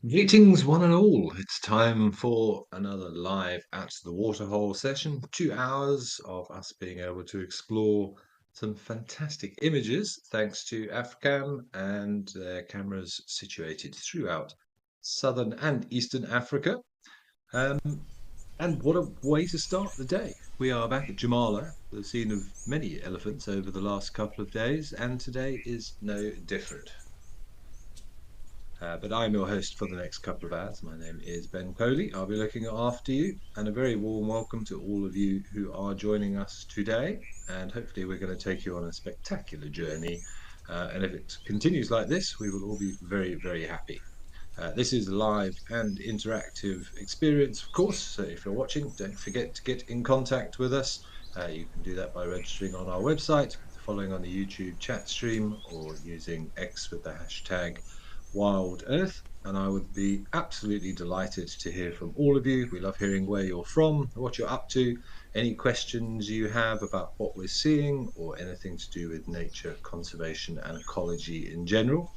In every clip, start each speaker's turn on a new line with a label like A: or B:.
A: Greetings, one and all. It's time for another live at the waterhole session. 2 hours of us being able to explore some fantastic images thanks to Africam and their cameras situated throughout southern and eastern Africa. Um, and what a way to start the day. We are back at Jamala, the scene of many elephants over the last couple of days, and today is no different. But I'm your host for the next couple of hours. My name is Ben Coley. I'll be looking after you, and a very warm welcome to all of you who are joining us today. And hopefully, we're going to take you on a spectacular journey. And if it continues like this, we will all be very, very happy. This is a live and interactive experience, of course. So if you're watching, don't forget to get in contact with us. You can do that by registering on our website, following on the YouTube chat stream, or using X with the hashtag Wild Earth. And I would be absolutely delighted to hear from all of you. We love hearing where you're from, what you're up to, any questions you have about what we're seeing, or anything to do with nature, conservation, and ecology in general.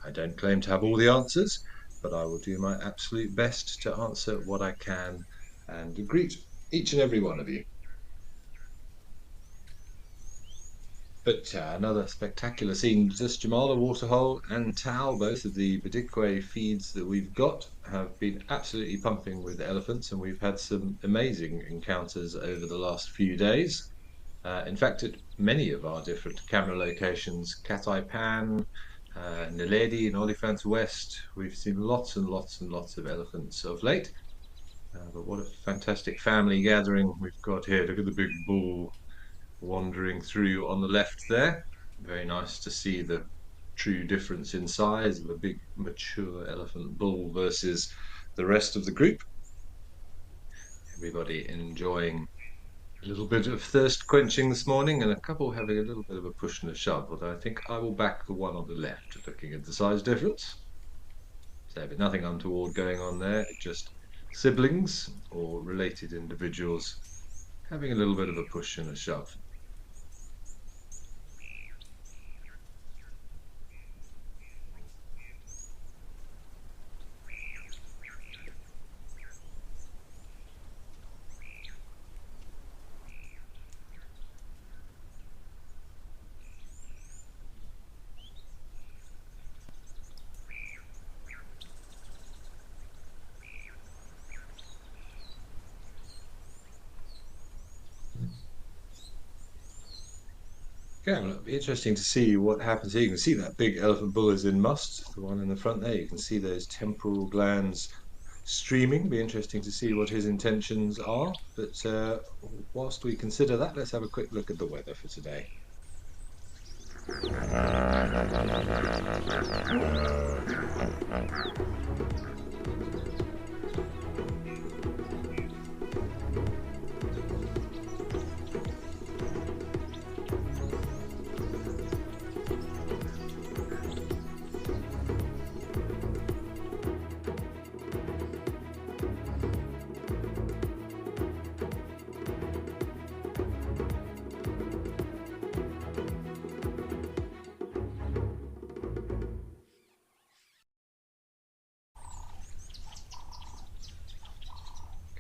A: I don't claim to have all the answers, but I will do my absolute best to answer what I can and greet each and every one of you. But another spectacular scene. Just Jamala, Waterhole, and Tal, both of the Badikwe feeds that we've got, have been absolutely pumping with elephants, and we've had some amazing encounters over the last few days. In fact, at many of our different camera locations, Katai Pan, Naledi, and Olifants West, we've seen lots and lots and lots of elephants of late. But what a fantastic family gathering we've got here. Look at the big bull wandering through on the left there. Very nice to see the true difference in size of a big mature elephant bull versus the rest of the group. Everybody enjoying a little bit of thirst quenching this morning, and a couple having a little bit of a push and a shove, although I think I will back the one on the left looking at the size difference. So, but nothing untoward going on there, just siblings or related individuals having a little bit of a push and a shove. Yeah, well, it'll be interesting to see what happens here. You can see that big elephant bull is in must, the one in the front there. You can see those temporal glands streaming. Be interesting to see what his intentions are. But whilst we consider that, let's have a quick look at the weather for today.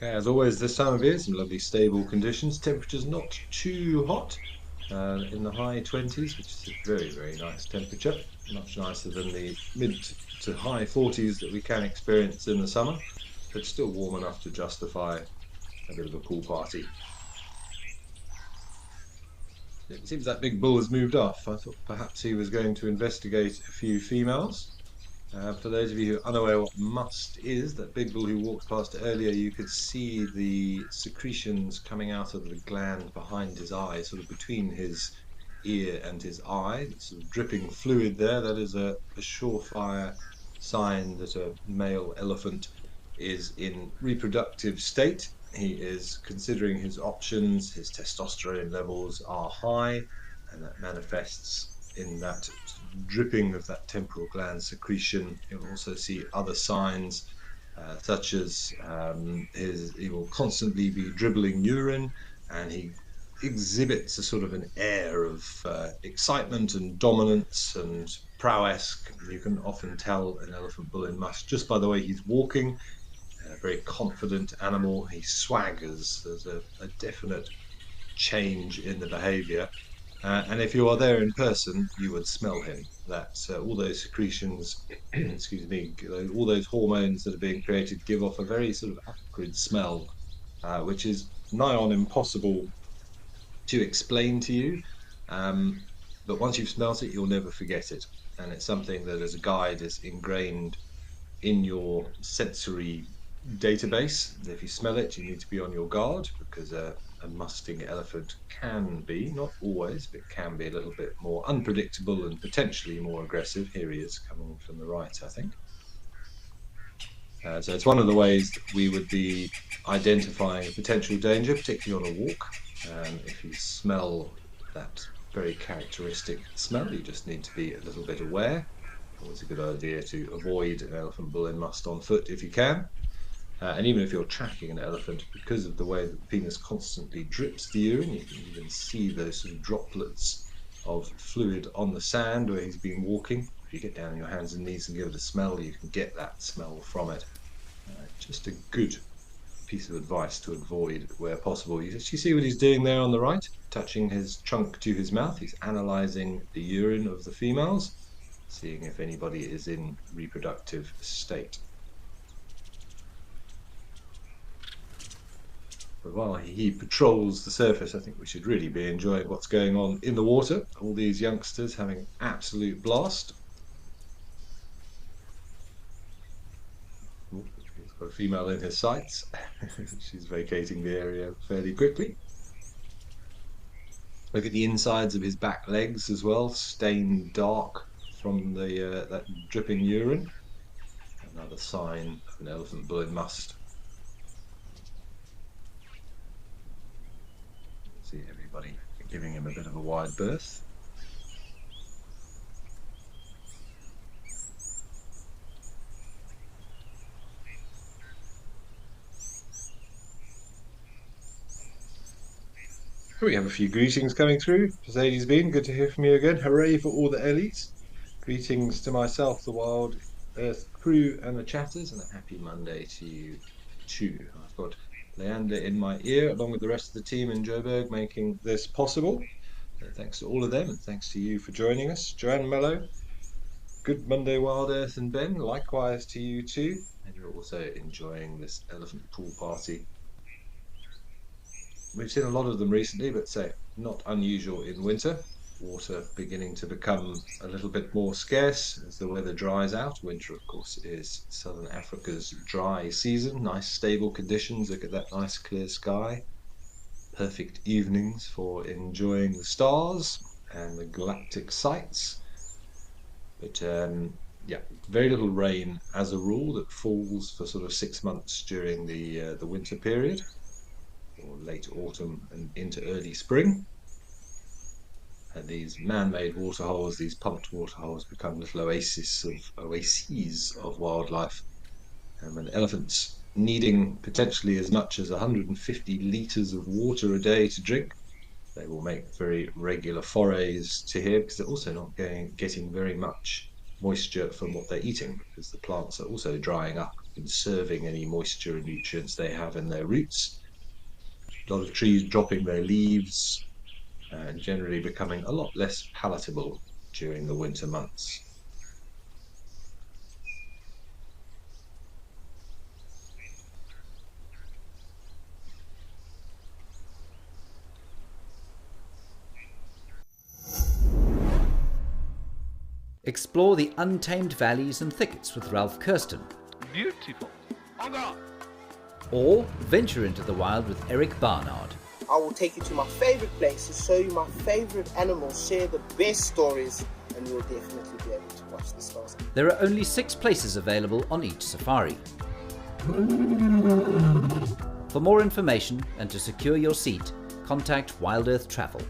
A: Okay, as always, this time of year, some lovely stable conditions. Temperatures not too hot, in the high 20s, which is a very, very nice temperature. Much nicer than the mid to high 40s that we can experience in the summer, but still warm enough to justify a bit of a pool party. It seems that big bull has moved off. I thought perhaps he was going to investigate a few females. For those of you who are unaware what must is, that big bull who walked past earlier, you could see the secretions coming out of the gland behind his eye, sort of between his ear and his eye, sort of dripping fluid there. That is a surefire sign that a male elephant is in reproductive state. He is considering his options, his testosterone levels are high, and that manifests in that dripping of that temporal gland secretion. You'll also see other signs, such as he will constantly be dribbling urine, and he exhibits a sort of an air of excitement and dominance and prowess. You can often tell an elephant bull in must just by the way he's walking. A very confident animal. He swaggers. There's a definite change in the behavior. And if you are there in person, you would smell him. That all those secretions, excuse me, all those hormones that are being created give off a very sort of acrid smell, which is nigh on impossible to explain to you. Um, but once you've smelt it, you'll never forget it. And it's something that as a guide is ingrained in your sensory database. If you smell it, you need to be on your guard because a musting elephant can be, not always, but can be a little bit more unpredictable and potentially more aggressive. Here he is coming from the right, I think. So it's one of the ways that we would be identifying a potential danger, particularly on a walk. If you smell that very characteristic smell, you just need to be a little bit aware. Always a good idea to avoid an elephant bull in must on foot if you can. And even if you're tracking an elephant, because of the way that the penis constantly drips the urine, you can even see those sort of droplets of fluid on the sand where he's been walking. If you get down on your hands and knees and give it a smell, you can get that smell from it. Just a good piece of advice to avoid where possible. You see what he's doing there on the right, touching his trunk to his mouth. He's analyzing the urine of the females, seeing if anybody is in reproductive state. But while he patrols the surface, I think we should really be enjoying what's going on in the water. All these youngsters having an absolute blast. He's got a female in his sights. She's vacating the area fairly quickly. Look at the insides of his back legs as well, stained dark from the that dripping urine. Another sign of an elephant bull in must. See everybody giving him a bit of a wide berth. We have a few greetings coming through. Zadie's been good to hear from you again. Hooray for all the Ellies. Greetings to myself, the Wild Earth crew, and the chatters, and a happy Monday to you too. I've got Leander in my ear, along with the rest of the team in Joburg, making this possible. Thanks to all of them, and thanks to you for joining us. Joanne Mello, good Monday, Wild Earth and Ben. Likewise to you too. And you're also enjoying this elephant pool party. We've seen a lot of them recently, but say not unusual in winter. Water beginning to become a little bit more scarce as the weather dries out. Winter, of course, is Southern Africa's dry season. Nice stable conditions. Look at that nice clear sky. Perfect evenings for enjoying the stars and the galactic sights. But yeah, very little rain as a rule that falls for sort of 6 months during the winter period, or late autumn and into early spring. And these man-made waterholes, these pumped waterholes, become little oases of wildlife. And elephants needing potentially as much as 150 litres of water a day to drink, they will make very regular forays to here because they're also not getting very much moisture from what they're eating, because the plants are also drying up, conserving any moisture and nutrients they have in their roots. A lot of trees dropping their leaves and generally becoming a lot less palatable during the winter months.
B: Explore the untamed valleys and thickets with Ralph Kirsten.
C: Beautiful.
B: Or venture into the wild with Eric Barnard.
D: I will take you to my favourite places, show you my favourite animals, share the best stories, and you'll definitely be able to watch the stars.
B: There are only 6 places available on each safari. For more information and to secure your seat, contact Wild Earth Travel.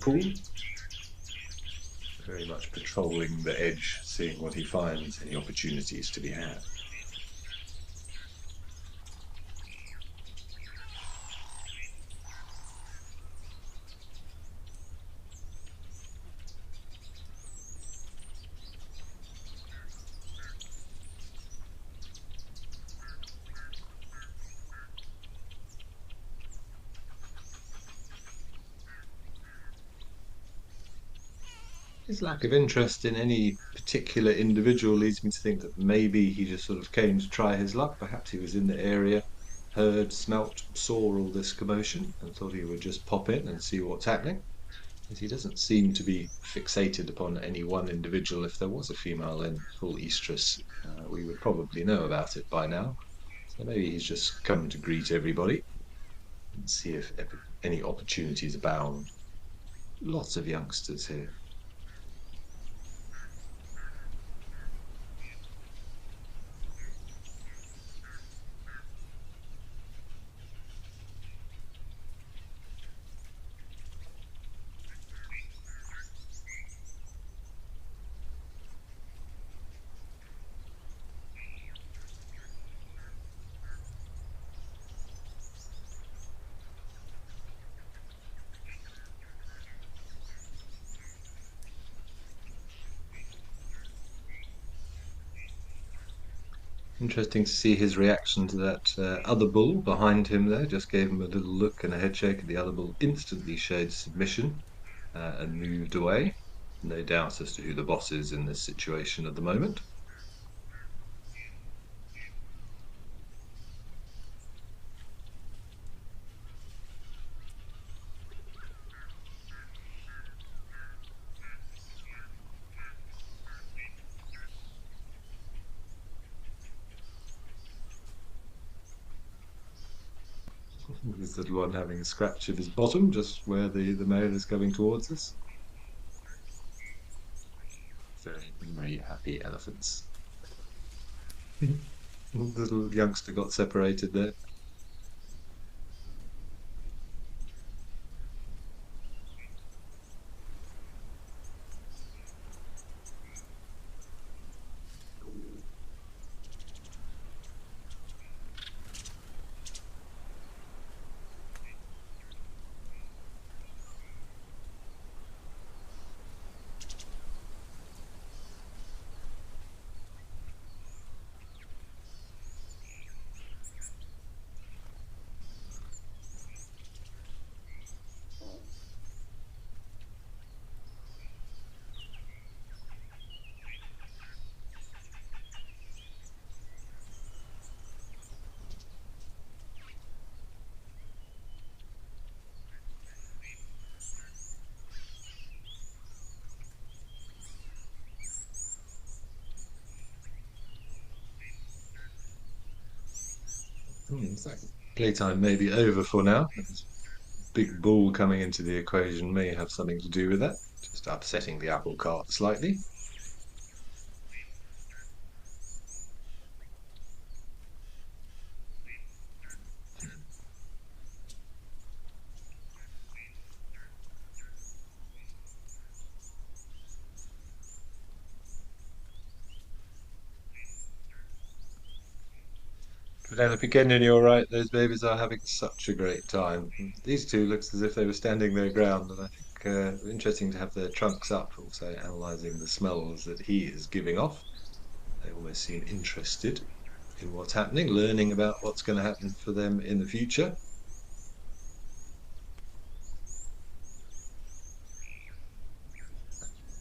A: pool. Very much patrolling the edge, seeing what he finds, any opportunities to be had. His lack of interest in any particular individual leads me to think that maybe he just sort of came to try his luck. Perhaps he was in the area, heard, smelt, saw all this commotion, and thought he would just pop in and see what's happening. As he doesn't seem to be fixated upon any one individual. If there was a female in full estrus, we would probably know about it by now. So maybe he's just come to greet everybody and see if any opportunities abound. Lots of youngsters here. Interesting to see his reaction to that other bull behind him there. Just gave him a little look and a head shake, and the other bull instantly showed submission and moved away. No doubt as to who the boss is in this situation at the moment. This little one having a scratch of his bottom, just where the male is coming towards us. Very, very happy elephants. The little youngster got separated there. Playtime may be over for now. This big bull coming into the equation may have something to do with that, just upsetting the apple cart slightly. Penelope Kenyon, you're right. Those babies are having such a great time. These two looks as if they were standing their ground, and I think interesting to have their trunks up, also analysing the smells that he is giving off. They almost seem interested in what's happening, learning about what's going to happen for them in the future.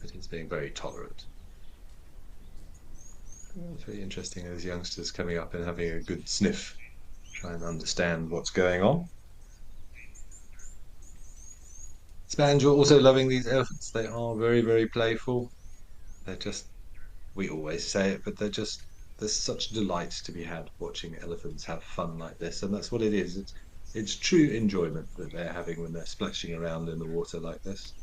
A: But he's being very tolerant. It's very interesting, those youngsters coming up and having a good sniff, try and understand what's going on. Spaniel also loving these elephants. They are very, very playful. They're just, we always say it, but there's such delight to be had watching elephants have fun like this. And that's what it is. It's true enjoyment that they're having when they're splashing around in the water like this.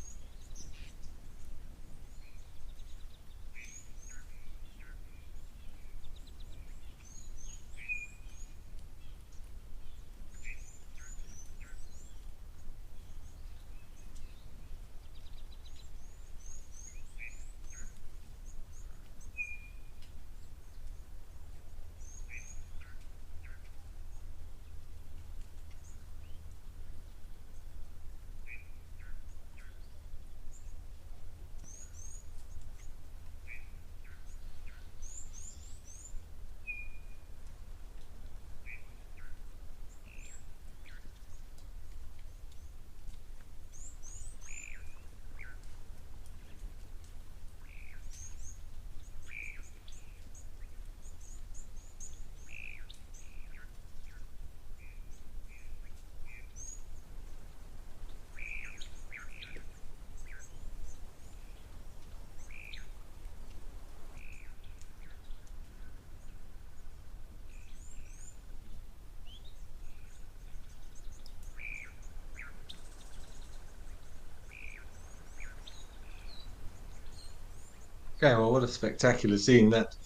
A: Okay, well, what a spectacular scene that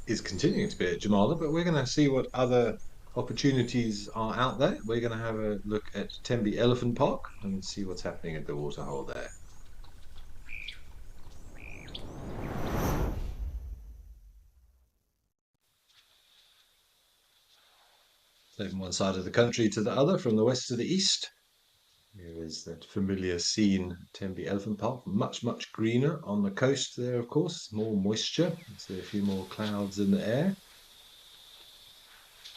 A: is continuing to be at Jamala, but we're going to see what other opportunities are out there. We're going to have a look at Tembe Elephant Park and see what's happening at the waterhole there. So from one side of the country to the other, from the west to the east, here is that familiar scene, Tembe Elephant Park, much, much greener on the coast there, of course, more moisture. See a few more clouds in the air.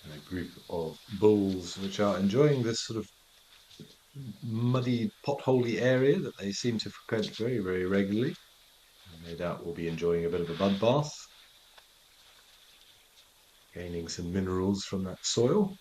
A: And a group of bulls which are enjoying this sort of muddy, potholey area that they seem to frequent very, very regularly. No doubt we'll be enjoying a bit of a mud bath, gaining some minerals from that soil.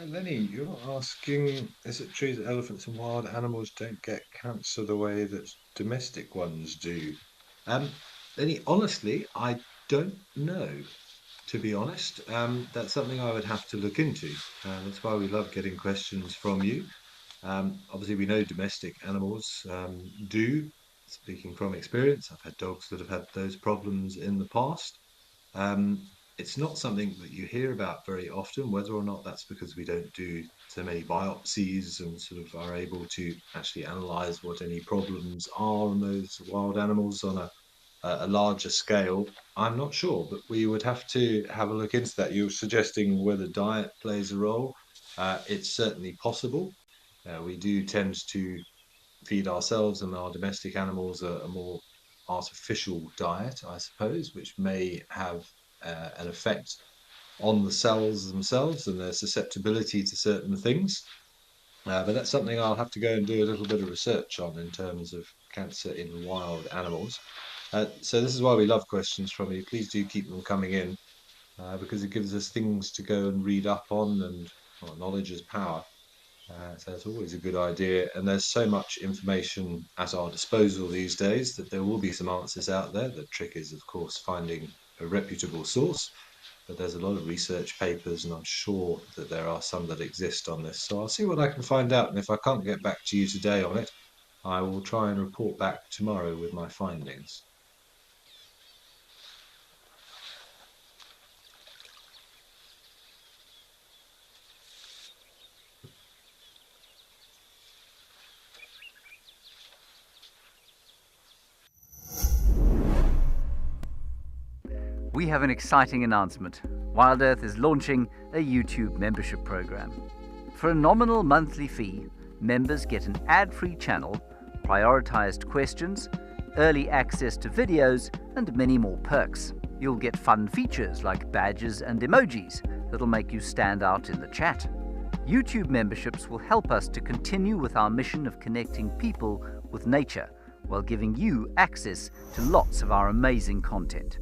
A: Lenny, you're asking, is it true that elephants and wild animals don't get cancer the way that domestic ones do? Um, Lenny, honestly, I don't know, to be honest. That's something I would have to look into. That's why we love getting questions from you. Obviously, we know domestic animals do, speaking from experience. I've had dogs that have had those problems in the past. It's not something that you hear about very often, whether or not that's because we don't do so many biopsies and sort of are able to actually analyze what any problems are in those wild animals on a larger scale. I'm not sure, but we would have to have a look into that. You're suggesting whether diet plays a role. It's certainly possible. We do tend to feed ourselves and our domestic animals a more artificial diet, I suppose, which may have an effect on the cells themselves and their susceptibility to certain things. But that's something I'll have to go and do a little bit of research on in terms of cancer in wild animals. So this is why we love questions from you. Please do keep them coming in because it gives us things to go and read up on, and well, knowledge is power. So it's always a good idea. And there's so much information at our disposal these days that there will be some answers out there. The trick is, of course, finding a reputable source. But there's a lot of research papers, and I'm sure that there are some that exist on this. So I'll see what I can find out. And if I can't get back to you today on it, I will try and report back tomorrow with my findings.
B: We have an exciting announcement. Wild Earth is launching a YouTube membership program. For a nominal monthly fee, members get an ad-free channel, prioritized questions, early access to videos, and many more perks. You'll get fun features like badges and emojis that'll make you stand out in the chat. YouTube memberships will help us to continue with our mission of connecting people with nature while giving you access to lots of our amazing content.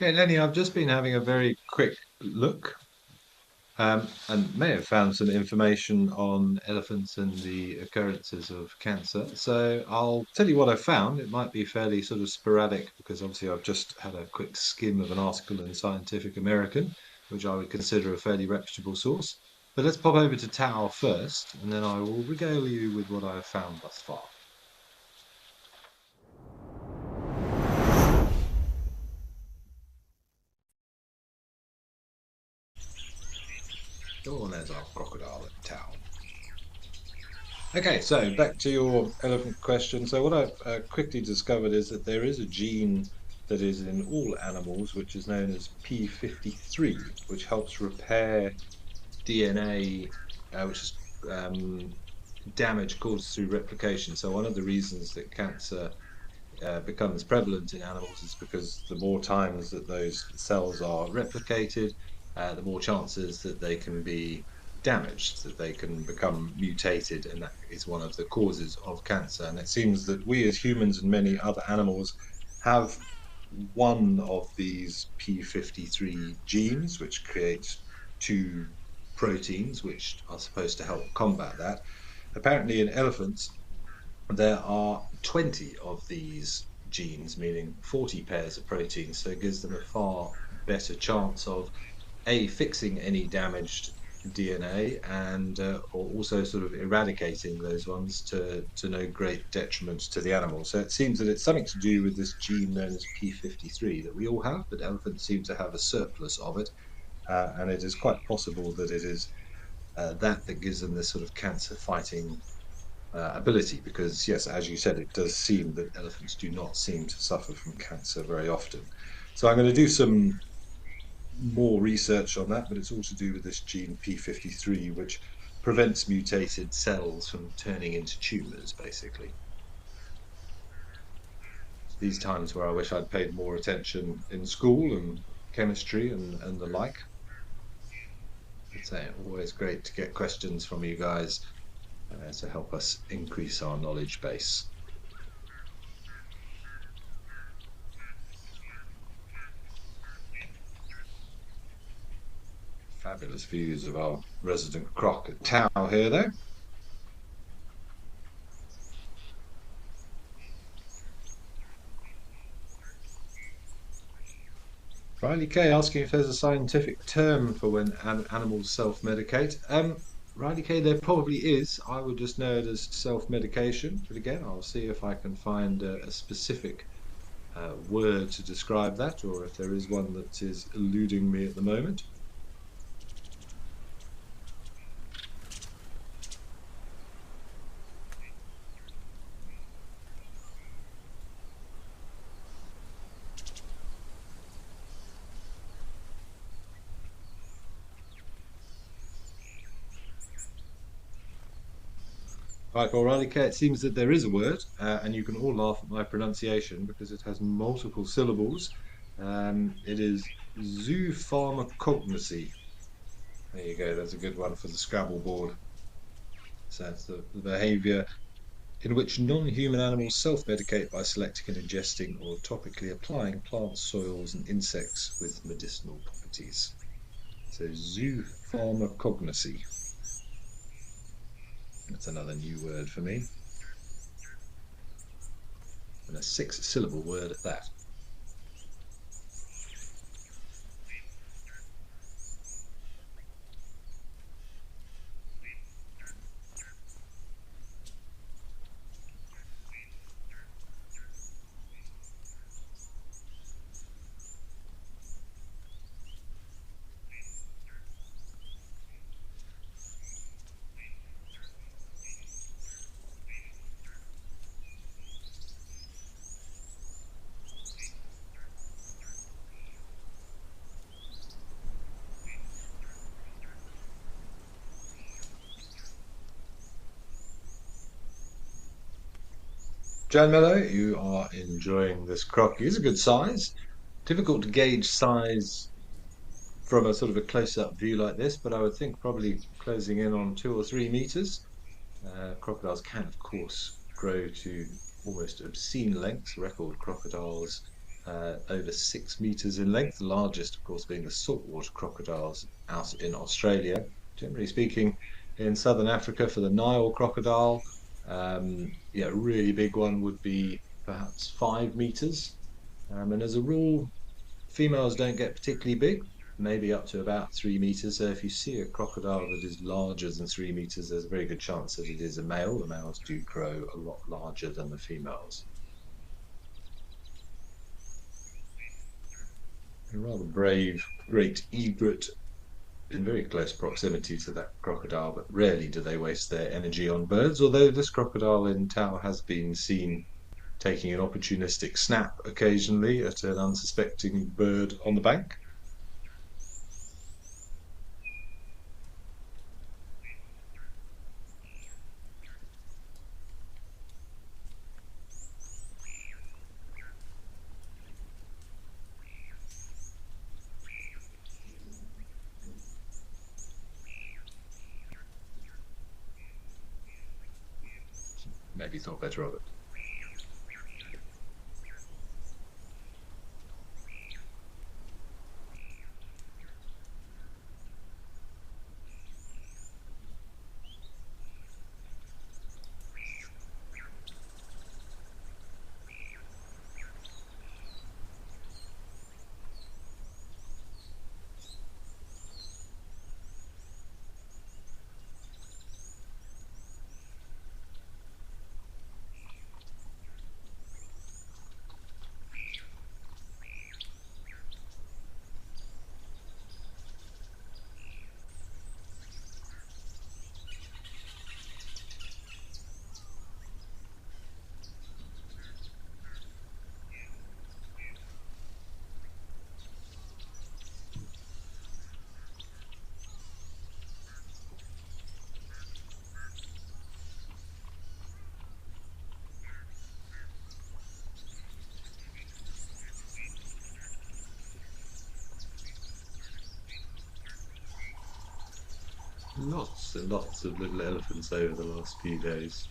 A: Okay, Lenny, I've just been having a very quick look and may have found some information on elephants and the occurrences of cancer. So I'll tell you what I found. It might be fairly sort of sporadic because obviously I've just had a quick skim of an article in Scientific American, which I would consider a fairly reputable source. But let's pop over to Tao first, and then I will regale you with what I have found thus far. Oh, and there's our crocodile at Tao. Okay, so back to your elephant question. So what I've quickly discovered is that there is a gene that is in all animals, which is known as P53, which helps repair DNA, which is damage caused through replication. So one of the reasons that cancer becomes prevalent in animals is because the more times that those cells are replicated, the more chances that they can be damaged, that they can become mutated, and that is one of the causes of cancer. And it seems that we as humans and many other animals have one of these P53 genes, which creates two proteins which are supposed to help combat that. Apparently, in elephants, there are 20 of these genes, meaning 40 pairs of proteins. So it gives them a far better chance of A, fixing any damaged DNA and or also sort of eradicating those ones to no great detriment to the animal. So it seems that it's something to do with this gene known as P53 that we all have, but elephants seem to have a surplus of it. And it is quite possible that it is that gives them this sort of cancer fighting ability because, yes, as you said, it does seem that elephants do not seem to suffer from cancer very often. So I'm going to do some more research on that, but it's all to do with this gene P53, which prevents mutated cells from turning into tumors, basically. These times where I wish I'd paid more attention in school and chemistry and the like. It's always great to get questions from you guys to help us increase our knowledge base. Fabulous views of our resident croc at Tau here, though. Riley K asking if there's a scientific term for when animals self-medicate. Riley K, there probably is. I would just know it as self-medication. But again, I'll see if I can find a specific word to describe that, or if there is one that is eluding me at the moment. Right, O'Reilly K, it seems that there is a word, and you can all laugh at my pronunciation because it has multiple syllables. It is zoopharmacognosy. There you go, that's a good one for the Scrabble board. So that's the behavior in which non-human animals self-medicate by selecting and ingesting or topically applying plants, soils, and insects with medicinal properties. So zoopharmacognosy. That's another new word for me. And a 6-syllable word at that. Jan Mello, you are enjoying this croc. He's a good size. Difficult to gauge size from a sort of a close-up view like this, but I would think probably closing in on 2 or 3 meters. Crocodiles can, of course, grow to almost obscene lengths. Record crocodiles over 6 meters in length, the largest, of course, being the saltwater crocodiles out in Australia. Generally speaking, in southern Africa for the Nile crocodile, yeah, a really big one would be perhaps 5 meters. And as a rule, females don't get particularly big, maybe up to about 3 meters. So if you see a crocodile that is larger than 3 meters, there's a very good chance that it is a male. The males do grow a lot larger than the females. A rather brave great egret in very close proximity to that crocodile, but rarely do they waste their energy on birds, although this crocodile in Tau has been seen taking an opportunistic snap occasionally at an unsuspecting bird on the bank. Maybe thought better of it. Lots and lots of little elephants over the last few days.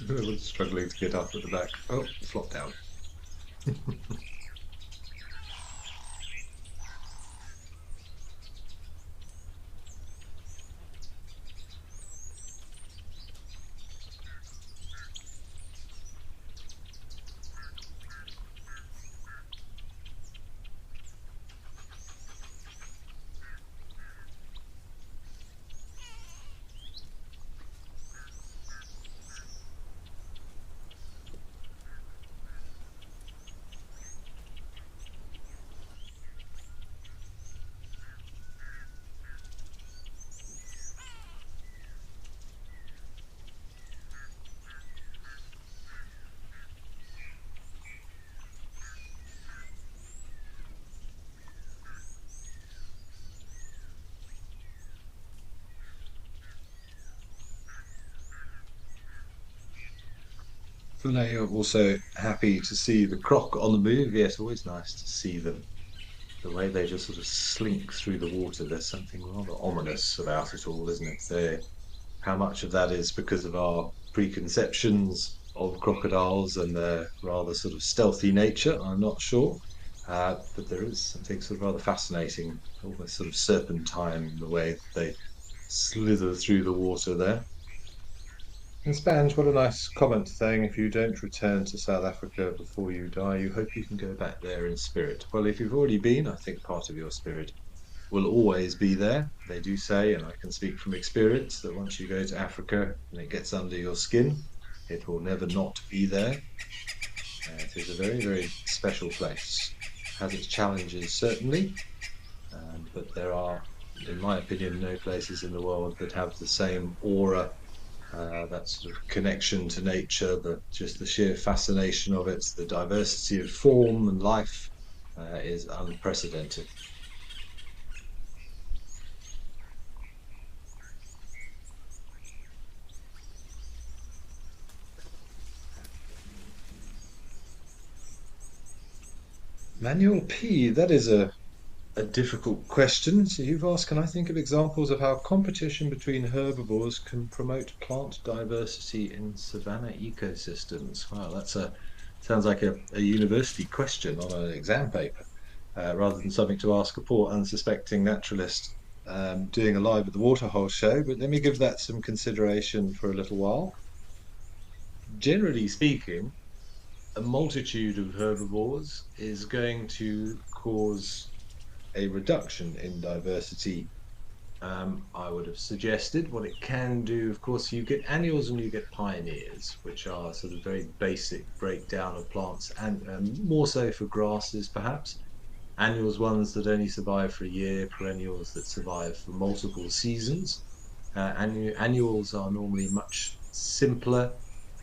A: Everyone's struggling to get up at the back. Oh, flop down. Filet are also happy to see the croc on the move. Yes, always nice to see them. The way they just sort of slink through the water, there's something rather ominous about it all, isn't it? How much of that is because of our preconceptions of crocodiles and their rather sort of stealthy nature, I'm not sure. But there is something sort of rather fascinating, almost sort of serpentine in the way that they slither through the water there. In Spanish, what a nice comment saying, if you don't return to South Africa before you die, you hope you can go back there in spirit. Well, if you've already been, I think part of your spirit will always be there. They do say, and I can speak from experience, that once you go to Africa and it gets under your skin, it will never not be there. It is a very, very special place. Has its challenges, certainly, but there are, in my opinion, no places in the world that have the same aura, that sort of connection to nature, just the sheer fascination of it, the diversity of form and life is unprecedented. Manual P, that is a difficult question. So you've asked, can I think of examples of how competition between herbivores can promote plant diversity in savanna ecosystems? Wow, sounds like a university question on an exam paper, rather than something to ask a poor unsuspecting naturalist doing a live at the Waterhole show. But let me give that some consideration for a little while. Generally speaking, a multitude of herbivores is going to cause a reduction in diversity. I would have suggested what it can do. Of course, you get annuals and you get pioneers, which are sort of very basic breakdown of plants, and more so for grasses, perhaps. Annuals, ones that only survive for a year, perennials that survive for multiple seasons. Annuals are normally much simpler.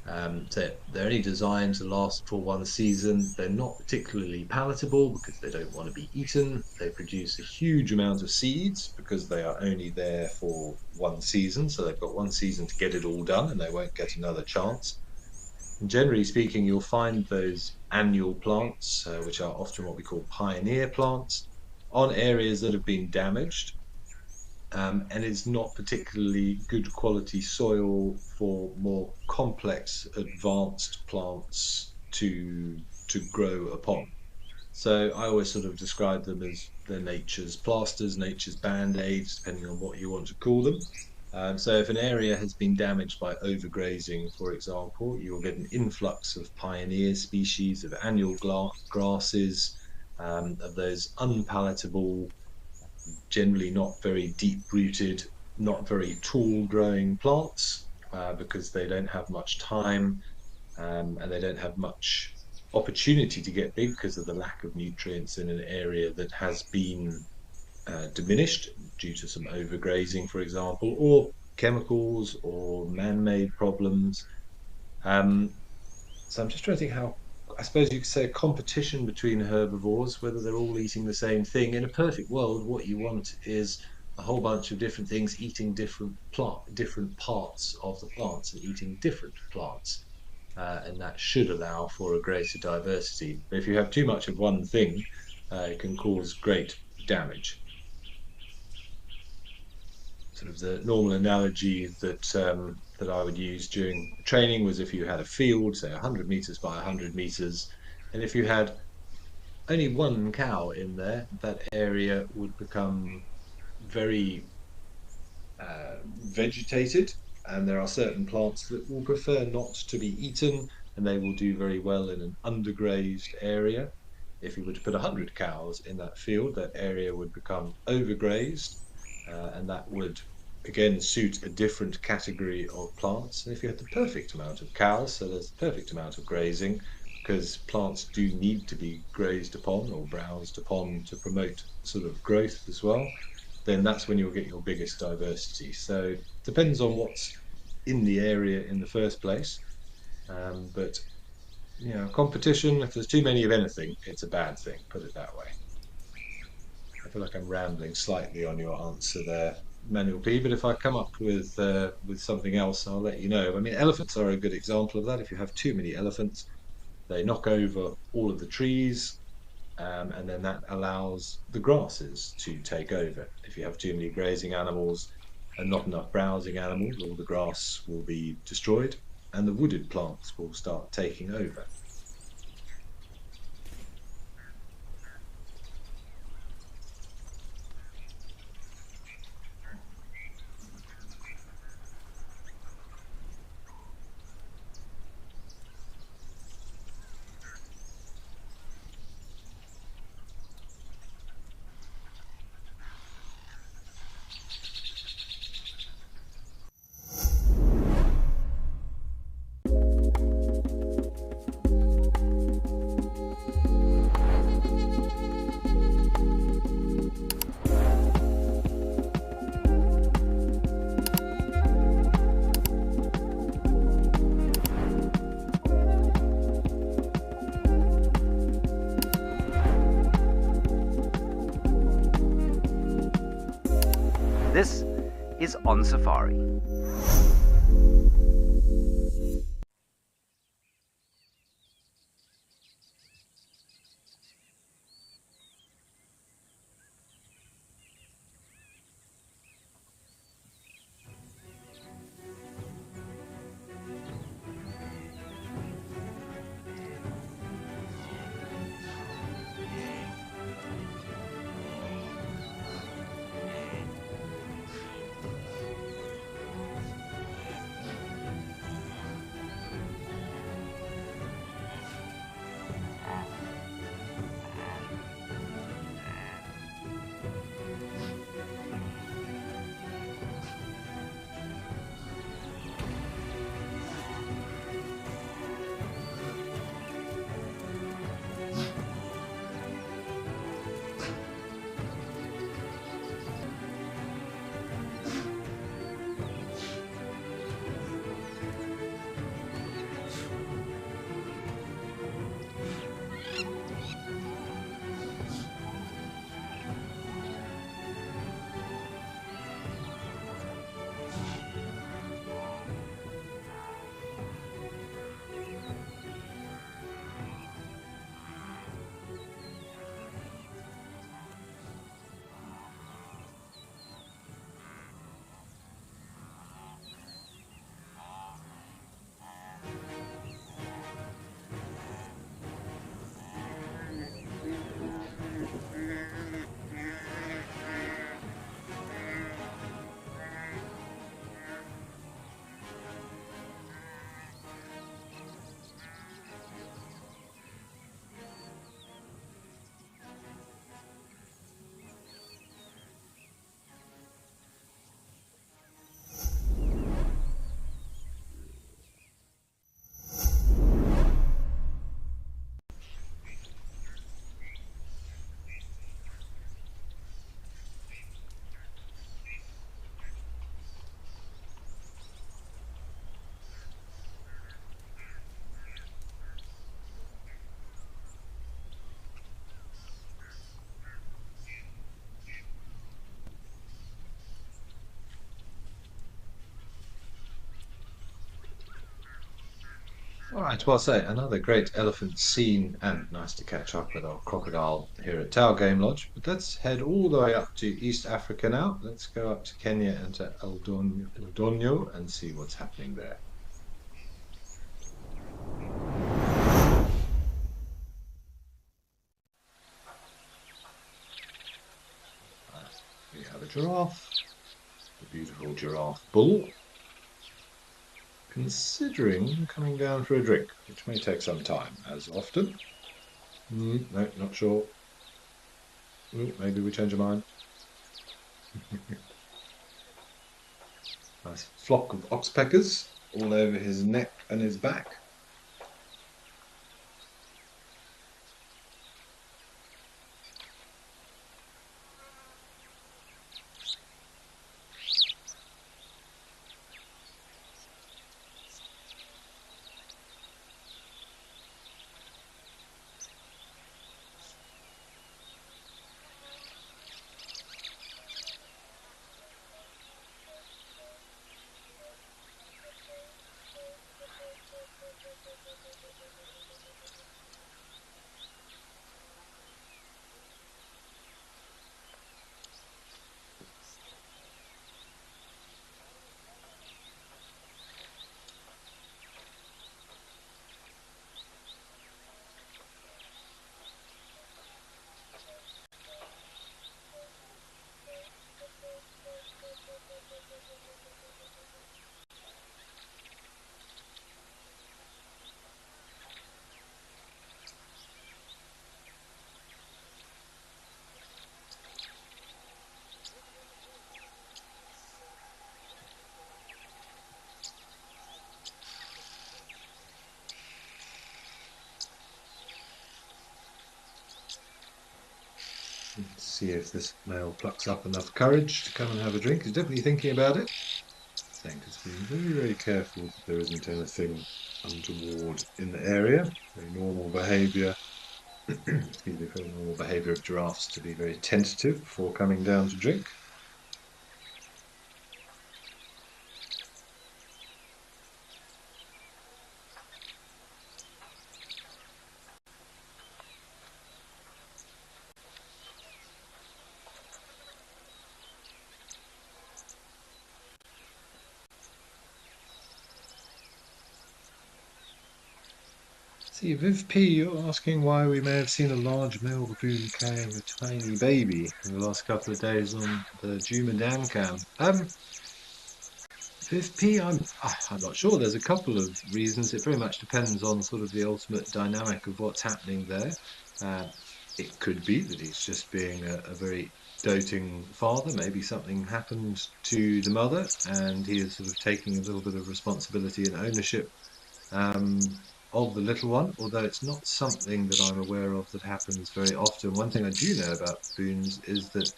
A: They're only designed to last for one season. They're not particularly palatable because they don't want to be eaten. They produce a huge amount of seeds because they are only there for one season. So they've got one season to get it all done and they won't get another chance. And generally speaking, you'll find those annual plants, which are often what we call pioneer plants, on areas that have been damaged, and it's not particularly good quality soil for more complex, advanced plants to grow upon. So I always sort of describe them as the nature's plasters, nature's band-aids, depending on what you want to call them. So if an area has been damaged by overgrazing, for example, you'll get an influx of pioneer species, of annual grasses, of those unpalatable, generally not very deep rooted, not very tall growing plants, because they don't have much time, and they don't have much opportunity to get big because of the lack of nutrients in an area that has been diminished due to some overgrazing, for example, or chemicals or man-made problems. Um, so I'm just trying to think how, I suppose you could say a competition between herbivores, whether they're all eating the same thing. In a perfect world, what you want is a whole bunch of different things eating different parts of the plants and eating different plants. And that should allow for a greater diversity. But if you have too much of one thing, it can cause great damage. Sort of the normal analogy that I would use during training was if you had a field, say 100 meters by 100 meters, and if you had only one cow in there, that area would become very vegetated, and there are certain plants that will prefer not to be eaten, and they will do very well in an undergrazed area. If you were to put 100 cows in that field, that area would become overgrazed, and that would again suit a different category of plants. And if you had the perfect amount of cows, so there's the perfect amount of grazing, because plants do need to be grazed upon or browsed upon to promote sort of growth as well, then that's when you'll get your biggest diversity. So it depends on what's in the area in the first place. But competition, if there's too many of anything, it's a bad thing, put it that way. I feel like I'm rambling slightly on your answer there, Manuel P. But if I come up with something else, I'll let you know. I mean, elephants are a good example of that. If you have too many elephants, they knock over all of the trees, and then that allows the grasses to take over. If you have too many grazing animals and not enough browsing animals, all the grass will be destroyed, and the wooded plants will start taking over.
B: This is On Safari.
A: All right, well, say another great elephant scene, and nice to catch up with our crocodile here at Tower Game Lodge. But let's head all the way up to East Africa now. Let's go up to Kenya and to Eldonyo and see what's happening there. We have a giraffe, a beautiful giraffe bull, considering coming down for a drink, which may take some time, as often. No, not sure. Ooh, maybe we change our mind. Nice flock of oxpeckers all over his neck and his back. Let's see if this male plucks up enough courage to come and have a drink. He's definitely thinking about it. I think he's being very, very careful that there isn't anything untoward in the area. Very normal behaviour. Excuse me, very normal behaviour of giraffes to be very tentative before coming down to drink. See, Viv P, you're asking why we may have seen a large male baboon carrying a tiny baby in the last couple of days on the Jumadan cam. Viv P, I'm not sure. There's a couple of reasons. It very much depends on sort of the ultimate dynamic of what's happening there. Uh, it could be that he's just being a very doting father. Maybe something happened to the mother and he is sort of taking a little bit of responsibility and ownership um, of the little one, although it's not something that I'm aware of that happens very often. One thing I do know about baboons is that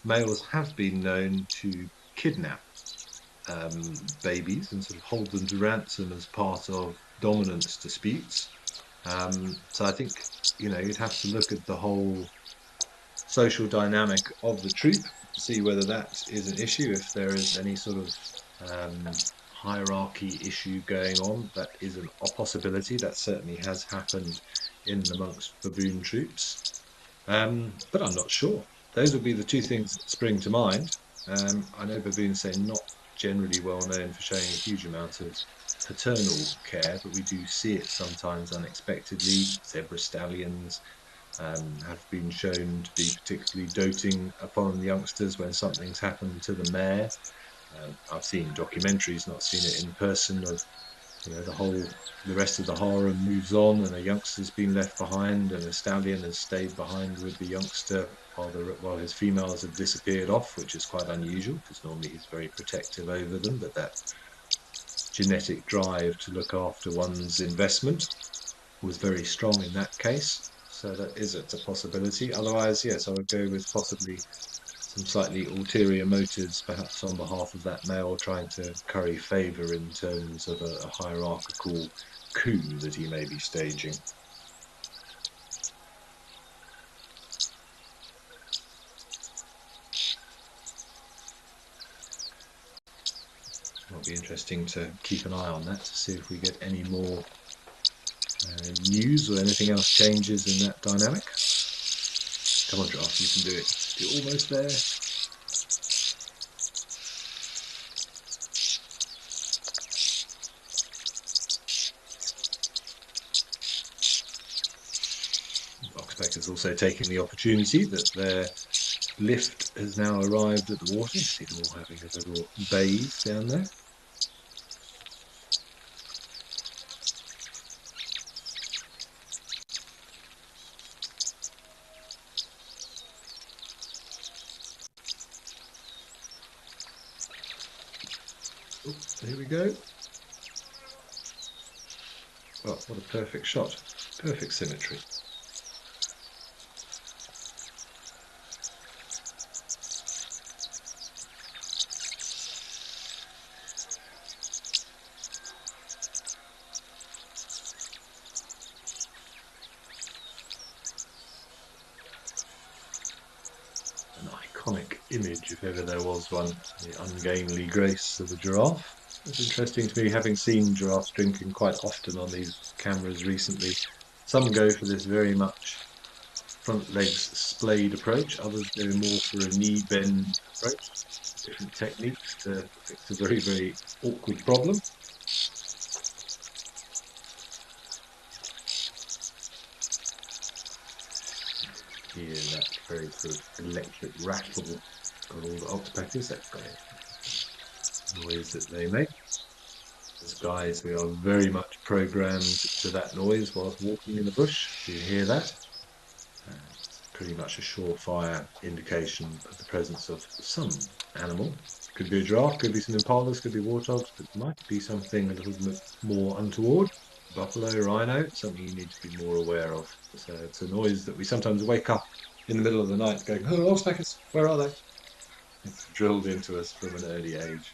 A: males have been known to kidnap babies and sort of hold them to ransom as part of dominance disputes. So I think, you'd have to look at the whole social dynamic of the troop to see whether that is an issue. If there is any sort of hierarchy issue going on, that is a possibility. That certainly has happened in amongst baboon troops. But I'm not sure. Those would be the two things that spring to mind. I know baboons say not generally well known for showing a huge amount of paternal care, but we do see it sometimes unexpectedly. Zebra stallions have been shown to be particularly doting upon youngsters when something's happened to the mare. I've seen documentaries, not seen it in person, of the rest of the harem moves on and a youngster's been left behind and a stallion has stayed behind with the youngster while his females have disappeared off, which is quite unusual because normally he's very protective over them, but that genetic drive to look after one's investment was very strong in that case. So that is a possibility. Otherwise, yes, I would go with possibly some slightly ulterior motives, perhaps on behalf of that male, trying to curry favour in terms of a hierarchical coup that he may be staging. It'll be interesting to keep an eye on that to see if we get any more news or anything else changes in that dynamic. Come on, Giraffe, you can do it. You're almost there. Oxpeckers also taking the opportunity that their lift has now arrived at the water. You see them all having a little bathe down there. Oh, there we go. Oh, what a perfect shot. Perfect symmetry. An iconic image, if ever there was one, the ungainly grace of a giraffe. It's interesting to me, having seen giraffes drinking quite often on these cameras recently. Some go for this very much front legs splayed approach, others go more for a knee bend approach. Different techniques to fix a very, very awkward problem. Hear that very sort of electric rattle of all the oxpeckers, that kind of noise that they make. As guys, we are very much programmed to that noise whilst walking in the bush. Do you hear that? It's pretty much a surefire indication of the presence of some animal. Could be a giraffe, could be some impalas, could be warthogs, but might be something a little bit more untoward. Buffalo, rhino, something you need to be more aware of. So it's a noise that we sometimes wake up in the middle of the night going, oh, oxpeckers, where are they? It's drilled into us from an early age.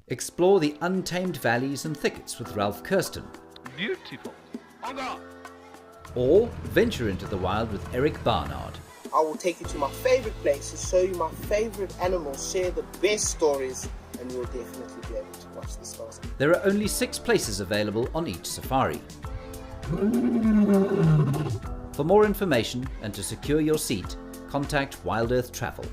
B: Explore the untamed valleys and thickets with Ralph Kirsten.
C: Beautiful. En garde.
B: Or venture into the wild with Eric Barnard.
D: I will take you to my favorite places, show you my favorite animals, share the best stories, and you'll definitely be able to watch the stars.
B: There are only 6 places available on each safari. For more information and to secure your seat, contact Wild Earth Travel.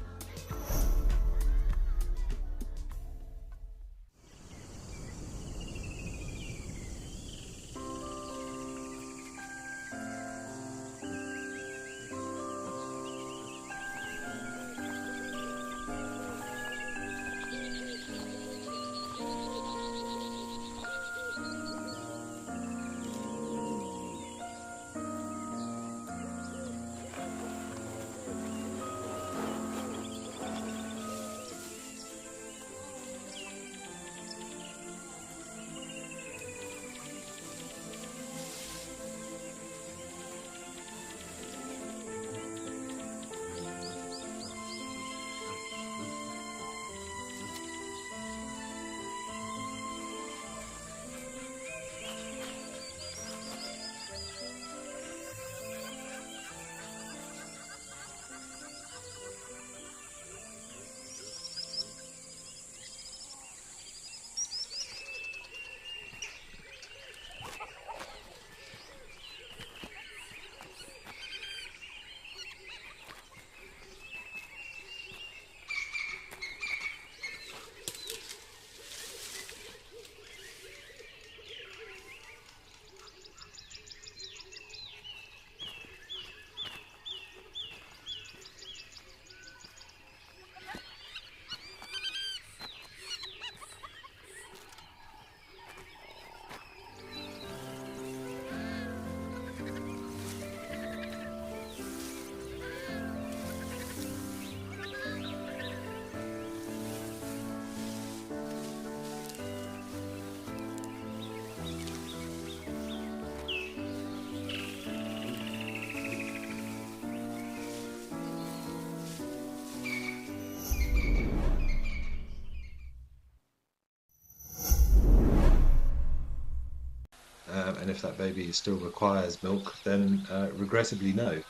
A: and if that baby still requires milk, then regrettably, no.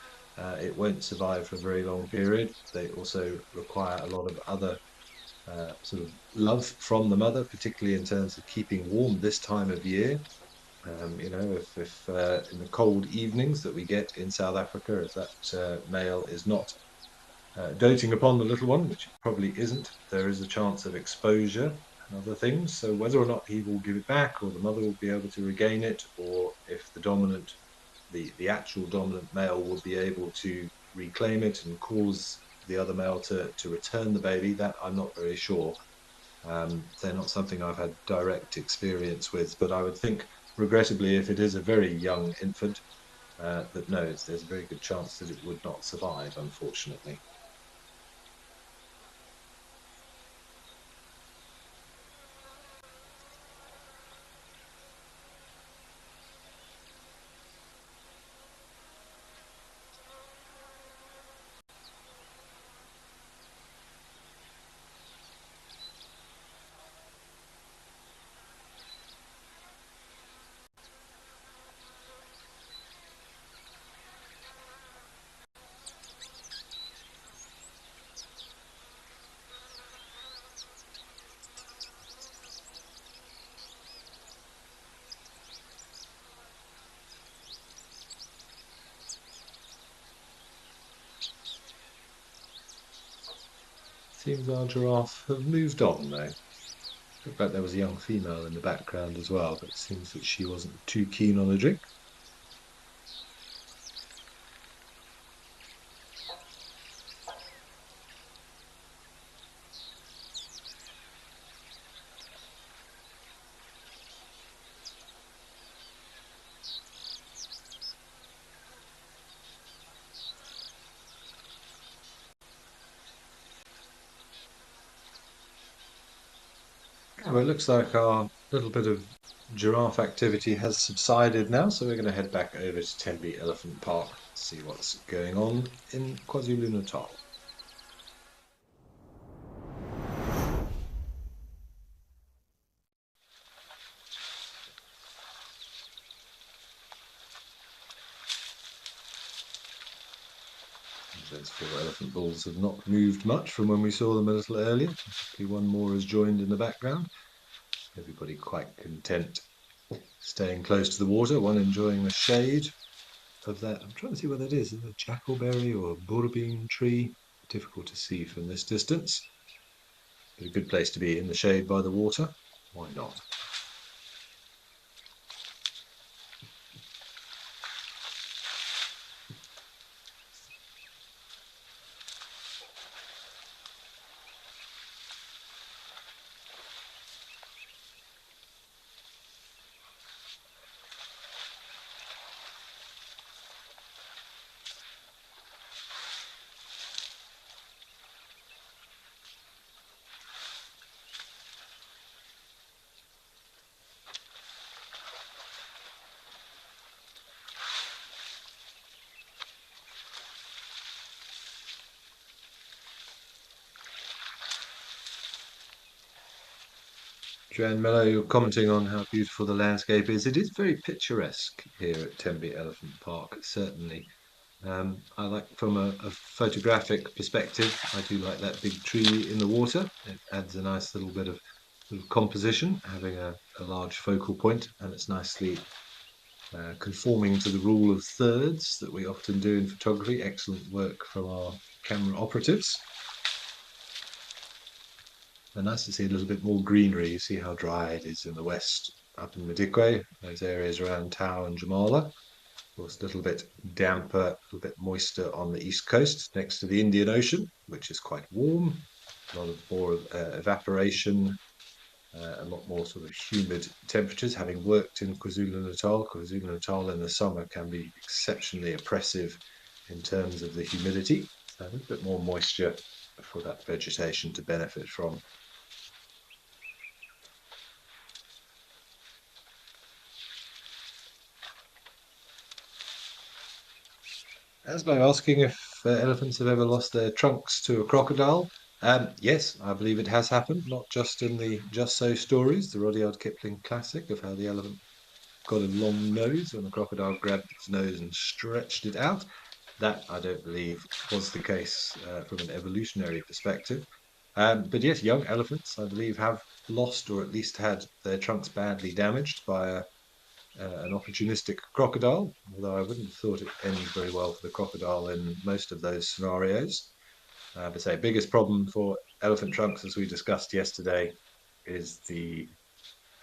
A: It won't survive for a very long period. They also require a lot of other sort of love from the mother, particularly in terms of keeping warm this time of year. If in the cold evenings that we get in South Africa, if that male is not doting upon the little one, which it probably isn't, there is a chance of exposure and other things. So whether or not he will give it back, or the mother will be able to regain it, or if the actual dominant male will be able to reclaim it and cause the other male to return the baby, that I'm not very sure. They're not something I've had direct experience with, but I would think, regrettably, if it is a very young infant, that no, there's a very good chance that it would not survive, unfortunately. Seems our giraffe have moved on though. Looked like there was a young female in the background as well, but it seems that she wasn't too keen on a drink. Well, it looks like our little bit of giraffe activity has subsided now, so we're going to head back over to Tenby Elephant Park, see what's going on in KwaZulu-Natal. Those four elephant bulls have not moved much from when we saw them a little earlier. One more has joined in the background. Everybody quite content staying close to the water, one enjoying the shade of that. I'm trying to see what that is. Is it a jackalberry or a boerbean tree? Difficult to see from this distance. But a good place to be in the shade by the water. Why not? Joanne Mello, you're commenting on how beautiful the landscape is. It is very picturesque here at Tenby Elephant Park, certainly. I like from a photographic perspective, I do like that big tree in the water. It adds a nice little bit of sort of composition, having a large focal point, and it's nicely conforming to the rule of thirds that we often do in photography. Excellent work from our camera operatives. And nice to see a little bit more greenery. You see how dry it is in the west, up in Madikwe, those areas around Tau and Jamala. Of course, a little bit damper, a little bit moister on the east coast next to the Indian Ocean, which is quite warm. A lot of more evaporation, a lot more sort of humid temperatures. Having worked in KwaZulu-Natal, KwaZulu-Natal in the summer can be exceptionally oppressive in terms of the humidity. So a little bit more moisture for that vegetation to benefit from. As by asking if elephants have ever lost their trunks to a crocodile. Yes, I believe it has happened, not just in the Just So stories, the Rudyard Kipling classic of how the elephant got a long nose when the crocodile grabbed its nose and stretched it out. That, I don't believe, was the case from an evolutionary perspective. But yes, young elephants, I believe, have lost or at least had their trunks badly damaged by an opportunistic crocodile, although I wouldn't have thought it ends very well for the crocodile in most of those scenarios. But say, biggest problem for elephant trunks, as we discussed yesterday, is the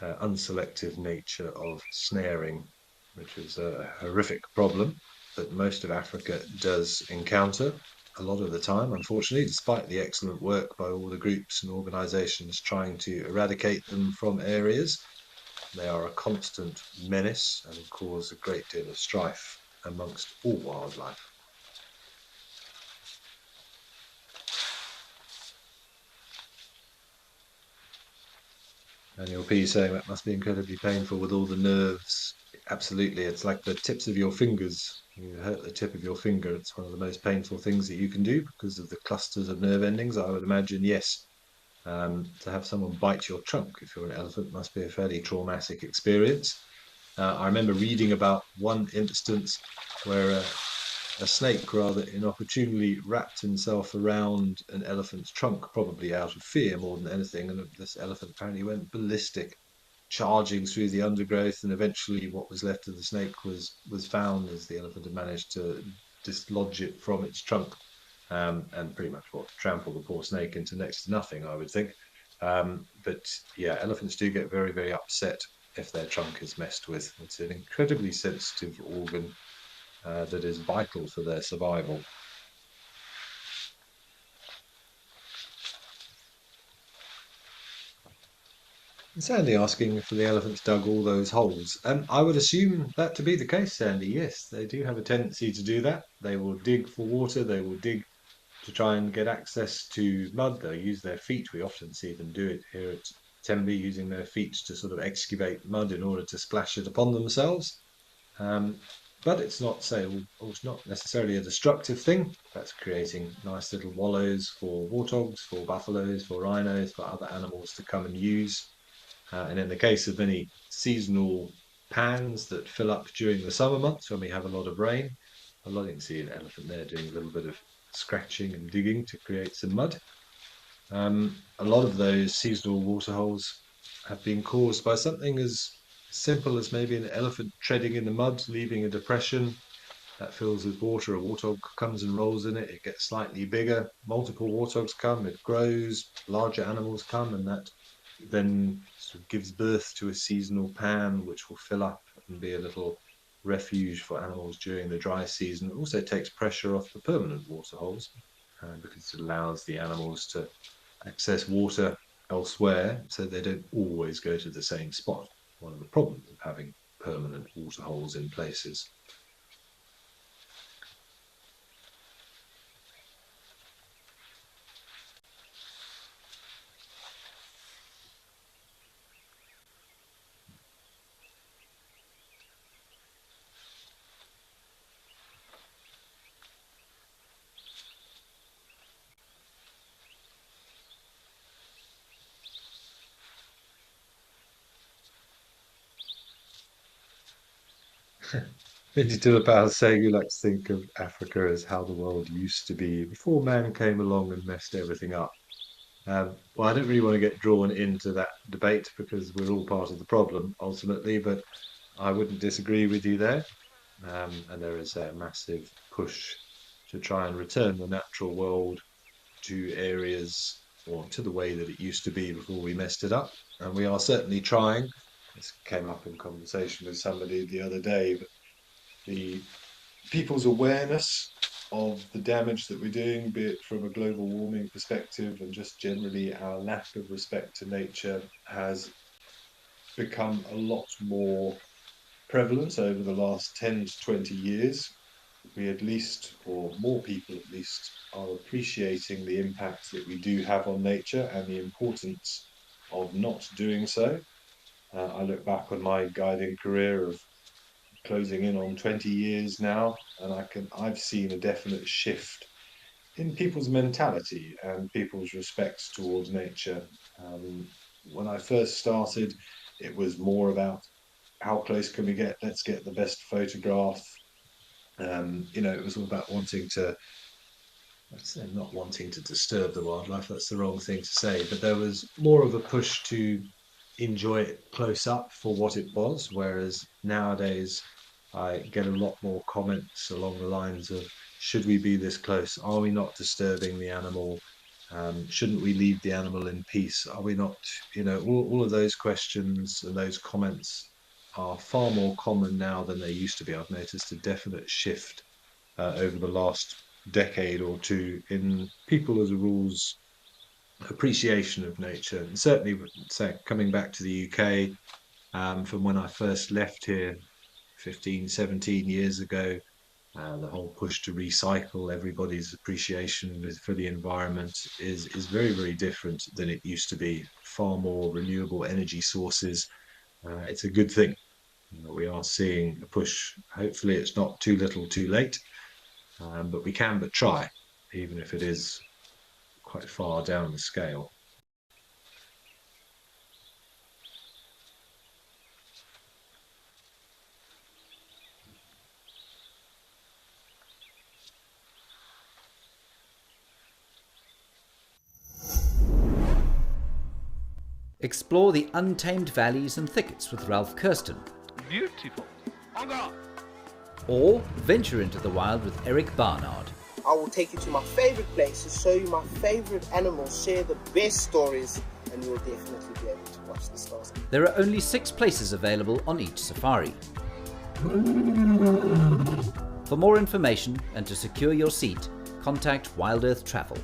A: unselective nature of snaring, which is a horrific problem that most of Africa does encounter a lot of the time, unfortunately, despite the excellent work by all the groups and organizations trying to eradicate them from areas. They are a constant menace and cause a great deal of strife amongst all wildlife. And your P saying that must be incredibly painful with all the nerves. Absolutely, it's like the tips of your fingers. You hurt the tip of your finger. It's one of the most painful things that you can do because of the clusters of nerve endings. I would imagine, yes, to have someone bite your trunk if you're an elephant must be a fairly traumatic experience. I remember reading about one instance where a snake rather inopportunely wrapped himself around an elephant's trunk, probably out of fear more than anything. And this elephant apparently went ballistic, charging through the undergrowth. And eventually, what was left of the snake was found as the elephant had managed to dislodge it from its trunk, and pretty much what trampled the poor snake into next to nothing, I would think. But yeah, elephants do get very, very upset if their trunk is messed with. It's an incredibly sensitive organ that is vital for their survival. Sandy asking if the elephants dug all those holes. I would assume that to be the case, Sandy. Yes, they do have a tendency to do that. They will dig for water, they will dig to try and get access to mud. They'll use their feet. We often see them do it here at Tembe, using their feet to sort of excavate mud in order to splash it upon themselves. Um, but it's not it's not necessarily a destructive thing. That's creating nice little wallows for warthogs, for buffaloes, for rhinos, for other animals to come and use. And in the case of many seasonal pans that fill up during the summer months when we have a lot of rain, a lot you can see an elephant there doing a little bit of scratching and digging to create some mud. A lot of those seasonal waterholes have been caused by something as simple as maybe an elephant treading in the mud, leaving a depression that fills with water. A warthog comes and rolls in it, it gets slightly bigger. Multiple warthogs come, it grows, larger animals come, and that then sort of gives birth to a seasonal pan which will fill up and be a little refuge for animals during the dry season. It also takes pressure off the permanent waterholes because it allows the animals to access water elsewhere so they don't always go to the same spot. One of the problems of having permanent waterholes in places. Vinci Tulipao saying you like to think of Africa as how the world used to be before man came along and messed everything up. Well, I don't really want to get drawn into that debate because we're all part of the problem ultimately, but I wouldn't disagree with you there. And there is a massive push to try and return the natural world to areas or to the way that it used to be before we messed it up. And we are certainly trying. This came up in conversation with somebody the other day, but the people's awareness of the damage that we're doing, be it from a global warming perspective and just generally our lack of respect to nature, has become a lot more prevalent over the last 10 to 20 years. We at least, or more people at least, are appreciating the impact that we do have on nature and the importance of not doing so. I look back on my guiding career of closing in on 20 years now, and I've seen a definite shift in people's mentality and people's respects towards nature. When I first started, it was more about how close can we get? Let's get the best photograph. It was all about wanting to, I'd say not wanting to disturb the wildlife, that's the wrong thing to say, but there was more of a push to enjoy it close up for what it was, whereas nowadays I get a lot more comments along the lines of, should we be this close? Are we not disturbing the animal? Shouldn't we leave the animal in peace? Are we not, all of those questions and those comments are far more common now than they used to be. I've noticed a definite shift over the last decade or two in people as a rule's appreciation of nature. And certainly, say, coming back to the UK, from when I first left here 15, 17 years ago, the whole push to recycle, everybody's appreciation for the environment is very, very different than it used to be. Far more renewable energy sources. It's a good thing. We are seeing a push. Hopefully, it's not too little, too late, but we can but try, even if it is quite far down the scale.
B: Explore the untamed valleys and thickets with Ralph Kirsten,
C: Beautiful. En garde.
B: or venture into the wild with Eric Barnard.
D: I will take you to my favorite places, show you my favorite animals, share the best stories, and you will definitely be able to watch the stars.
B: There are only 6 places available on each safari. For more information and to secure your seat, contact Wild Earth Travel.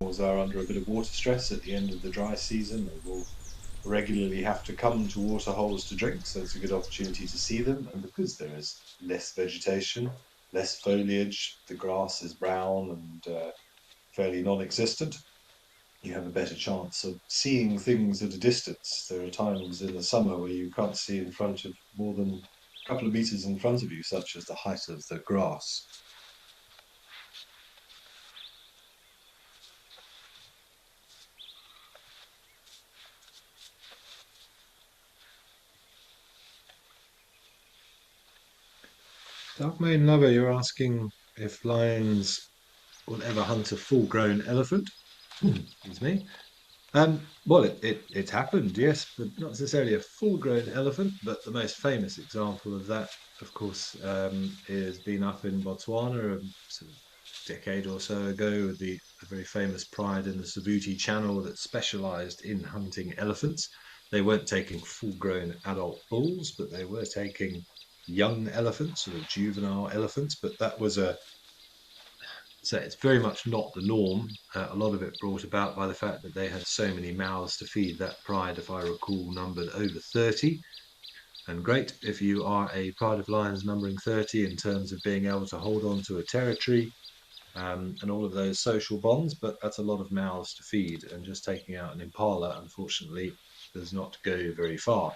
A: animals are under a bit of water stress at the end of the dry season. They will regularly have to come to water holes to drink, so it's a good opportunity to see them. And because there is less vegetation, less foliage, the grass is brown and fairly non-existent, you have a better chance of seeing things at a distance. There are times in the summer where you can't see in front of more than a couple of meters in front of you, such as the height of the grass. Dark Main Lover, you're asking if lions will ever hunt a full-grown elephant. Excuse me. Well, it's happened, yes, but not necessarily a full-grown elephant. But the most famous example of that, of course, is been up in Botswana a sort of decade or so ago with the very famous pride in the Sabuti Channel that specialised in hunting elephants. They weren't taking full-grown adult bulls, but they were taking young elephants, sort of juvenile elephants. But that was a so it's very much not the norm. A lot of it brought about by the fact that they had so many mouths to feed. That pride, if I recall, numbered over 30. And great if you are a pride of lions numbering 30 in terms of being able to hold on to a territory and all of those social bonds, but that's a lot of mouths to feed. And just taking out an impala, unfortunately, does not go very far.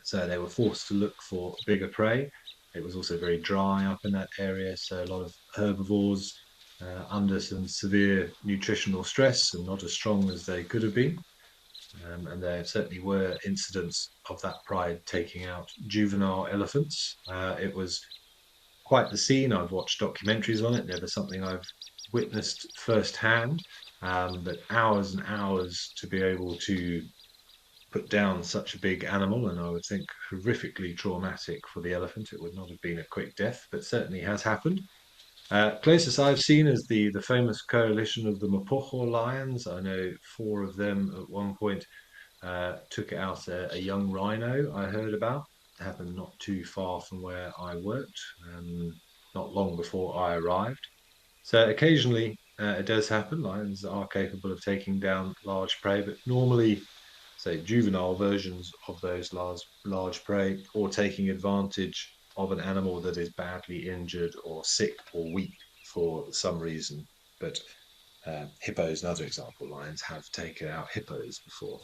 A: So they were forced to look for bigger prey. It was also very dry up in that area, so a lot of herbivores under some severe nutritional stress and not as strong as they could have been. And there certainly were incidents of that pride taking out juvenile elephants. It was quite the scene. I've watched documentaries on it, never something I've witnessed firsthand, but hours and hours to be able to put down such a big animal, and I would think horrifically traumatic for the elephant. It would not have been a quick death, but certainly has happened. Closest I've seen is the famous coalition of the Mapocho lions. I know four of them at one point took out a young rhino I heard about. It happened not too far from where I worked, not long before I arrived. So occasionally it does happen. Lions are capable of taking down large prey, but normally, say, juvenile versions of those large prey, or taking advantage of an animal that is badly injured or sick or weak for some reason. But hippos, another example, lions have taken out hippos before.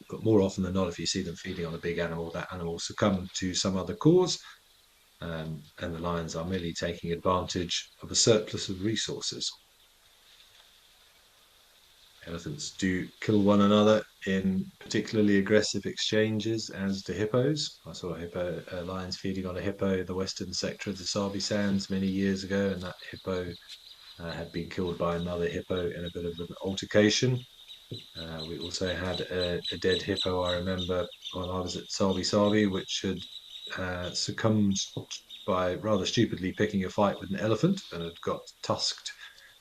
A: But more often than not, if you see them feeding on a big animal, that animal succumbed to some other cause, and the lions are merely taking advantage of a surplus of resources. Elephants do kill one another in particularly aggressive exchanges, as do hippos. I saw lions feeding on a hippo in the western sector of the Sabi Sands many years ago, and that hippo had been killed by another hippo in a bit of an altercation. We also had a dead hippo, I remember, while I was at Sabi Sabi, which had succumbed by rather stupidly picking a fight with an elephant and had got tusked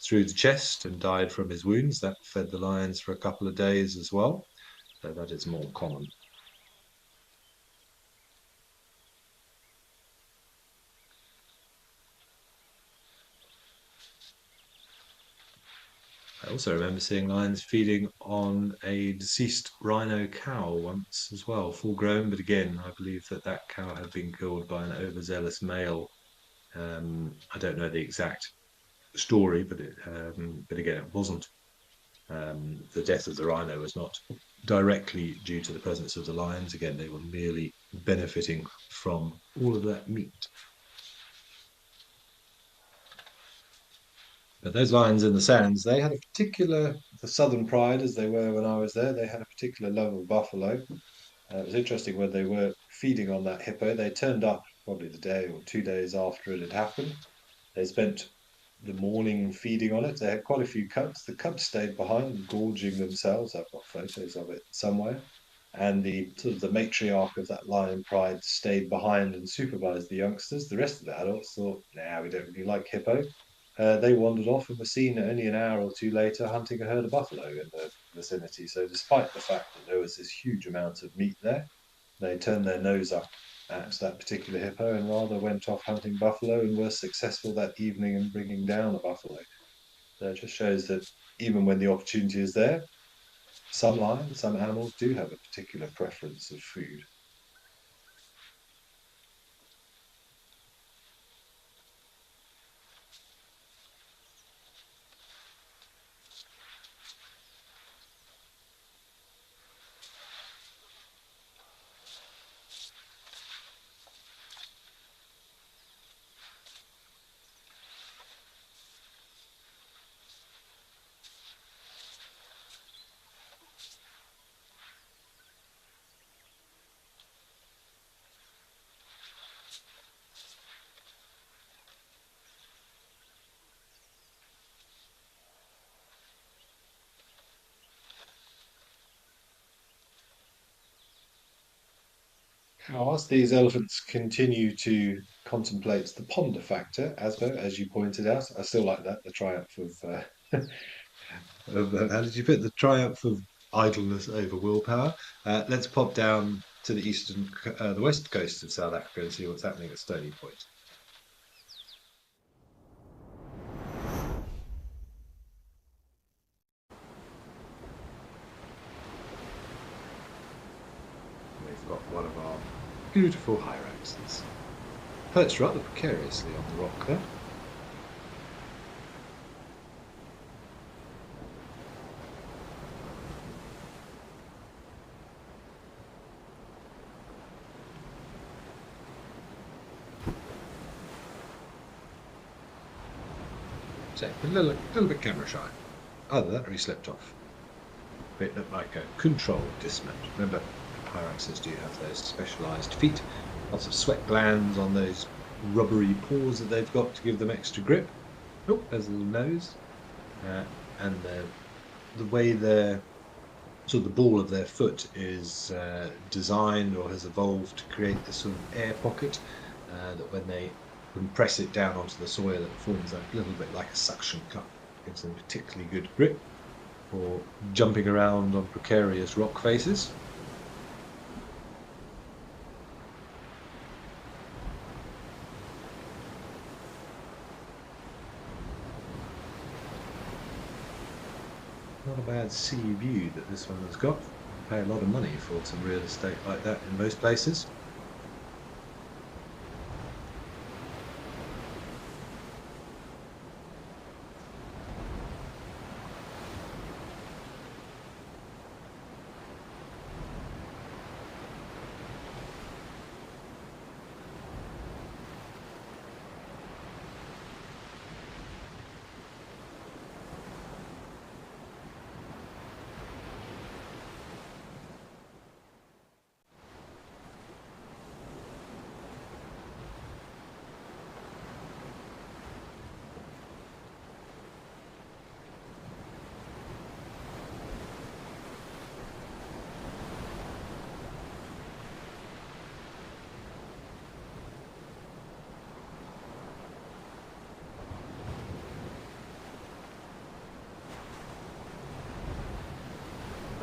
A: through the chest and died from his wounds. That fed the lions for a couple of days as well, so that is more common. I also remember seeing lions feeding on a deceased rhino cow once as well, full grown, but again, I believe that cow had been killed by an overzealous male. I don't know the exact story, but again, it wasn't. The death of the rhino was not directly due to the presence of the lions. Again, they were merely benefiting from all of that meat. But those lions in the sands, they had a particular, the Southern Pride, as they were when I was there, they had a particular love of buffalo. It was interesting when they were feeding on that hippo. They turned up probably the day or 2 days after it had happened. They spent the morning feeding on it. They had quite a few cubs. The cubs stayed behind, gorging themselves. I've got photos of it somewhere. And the sort of the matriarch of that lion pride stayed behind and supervised the youngsters. The rest of the adults thought, nah, we don't really like hippo. They wandered off and were seen only an hour or two later hunting a herd of buffalo in the vicinity. So, despite the fact that there was this huge amount of meat there, they turned their nose up at that particular hippo and rather went off hunting buffalo and were successful that evening in bringing down a buffalo. So it just shows that even when the opportunity is there. Some lions, some animals do have a particular preference of food. Now, as these elephants continue to contemplate the ponder factor, as you pointed out, I still like that, the triumph how did you put the triumph of idleness over willpower? Let's pop down to the west coast of South Africa and see what's happening at Stony Point. We've got one of our beautiful hyraxes perched rather precariously on the rock there. So a little bit camera shy. Other than that, he slipped off. It looked like a controlled dismount. Remember, hyraxes do have those specialised feet, lots of sweat glands on those rubbery paws that they've got to give them extra grip. Oh, there's a little nose, and the way the ball of their foot is designed or has evolved to create this sort of air pocket that when they press it down onto the soil, it forms a little bit like a suction cup. Gives them particularly good grip for jumping around on precarious rock faces. Not a bad sea view that this one has got. Pay a lot of money for some real estate like that in most places.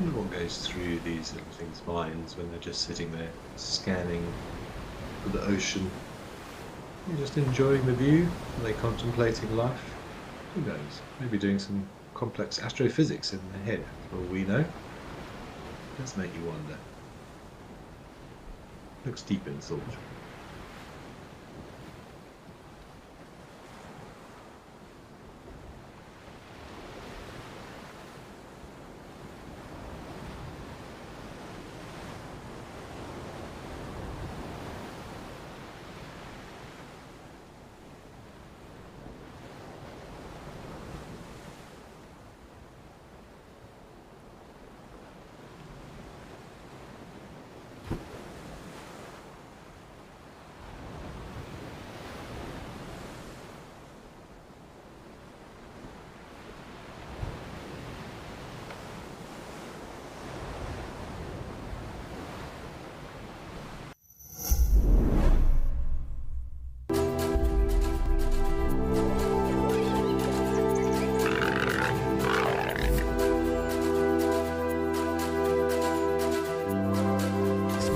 A: Everyone goes through these little things' minds when they're just sitting there scanning the ocean. You're just enjoying the view. Are they contemplating life? Who knows? Maybe doing some complex astrophysics in their head, for all we know. Does make you wonder. Looks deep in thought.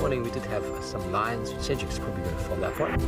E: We did have some lions. Cedric's probably going to follow that one.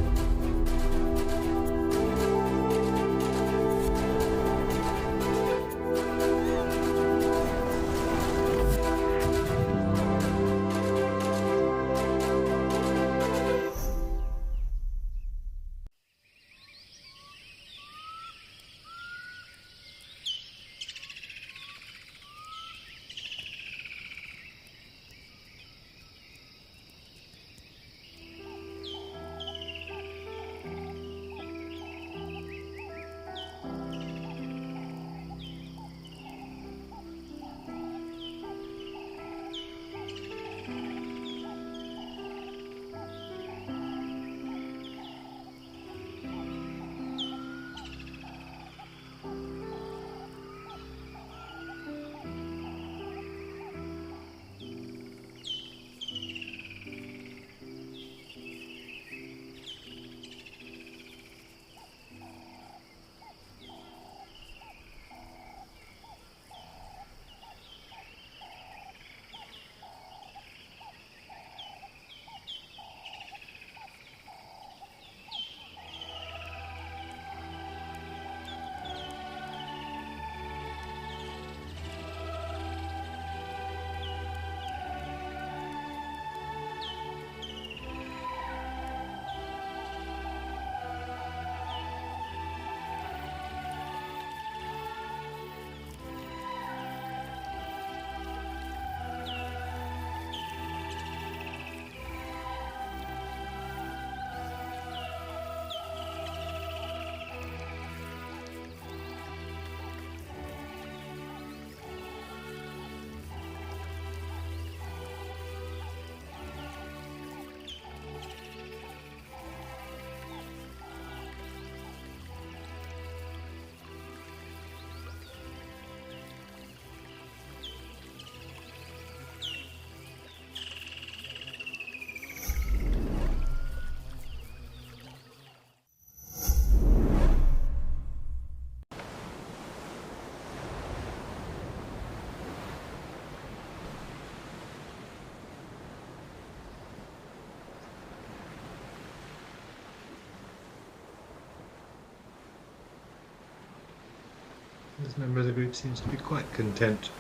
A: This member of the group seems to be quite content,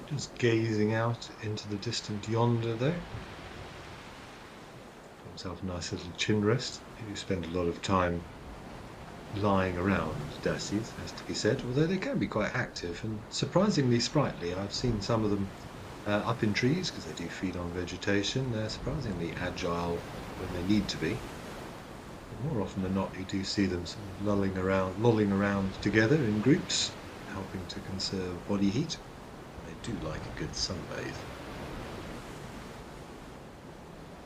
A: just gazing out into the distant yonder there. Got himself a nice little chin rest. You spend a lot of time lying around dassies, has to be said, although they can be quite active and surprisingly sprightly. I've seen some of them up in trees because they do feed on vegetation. They're surprisingly agile when they need to be. But more often than not, you do see them sort of lolling around together in groups, helping to conserve body heat. They do like a good sunbathe.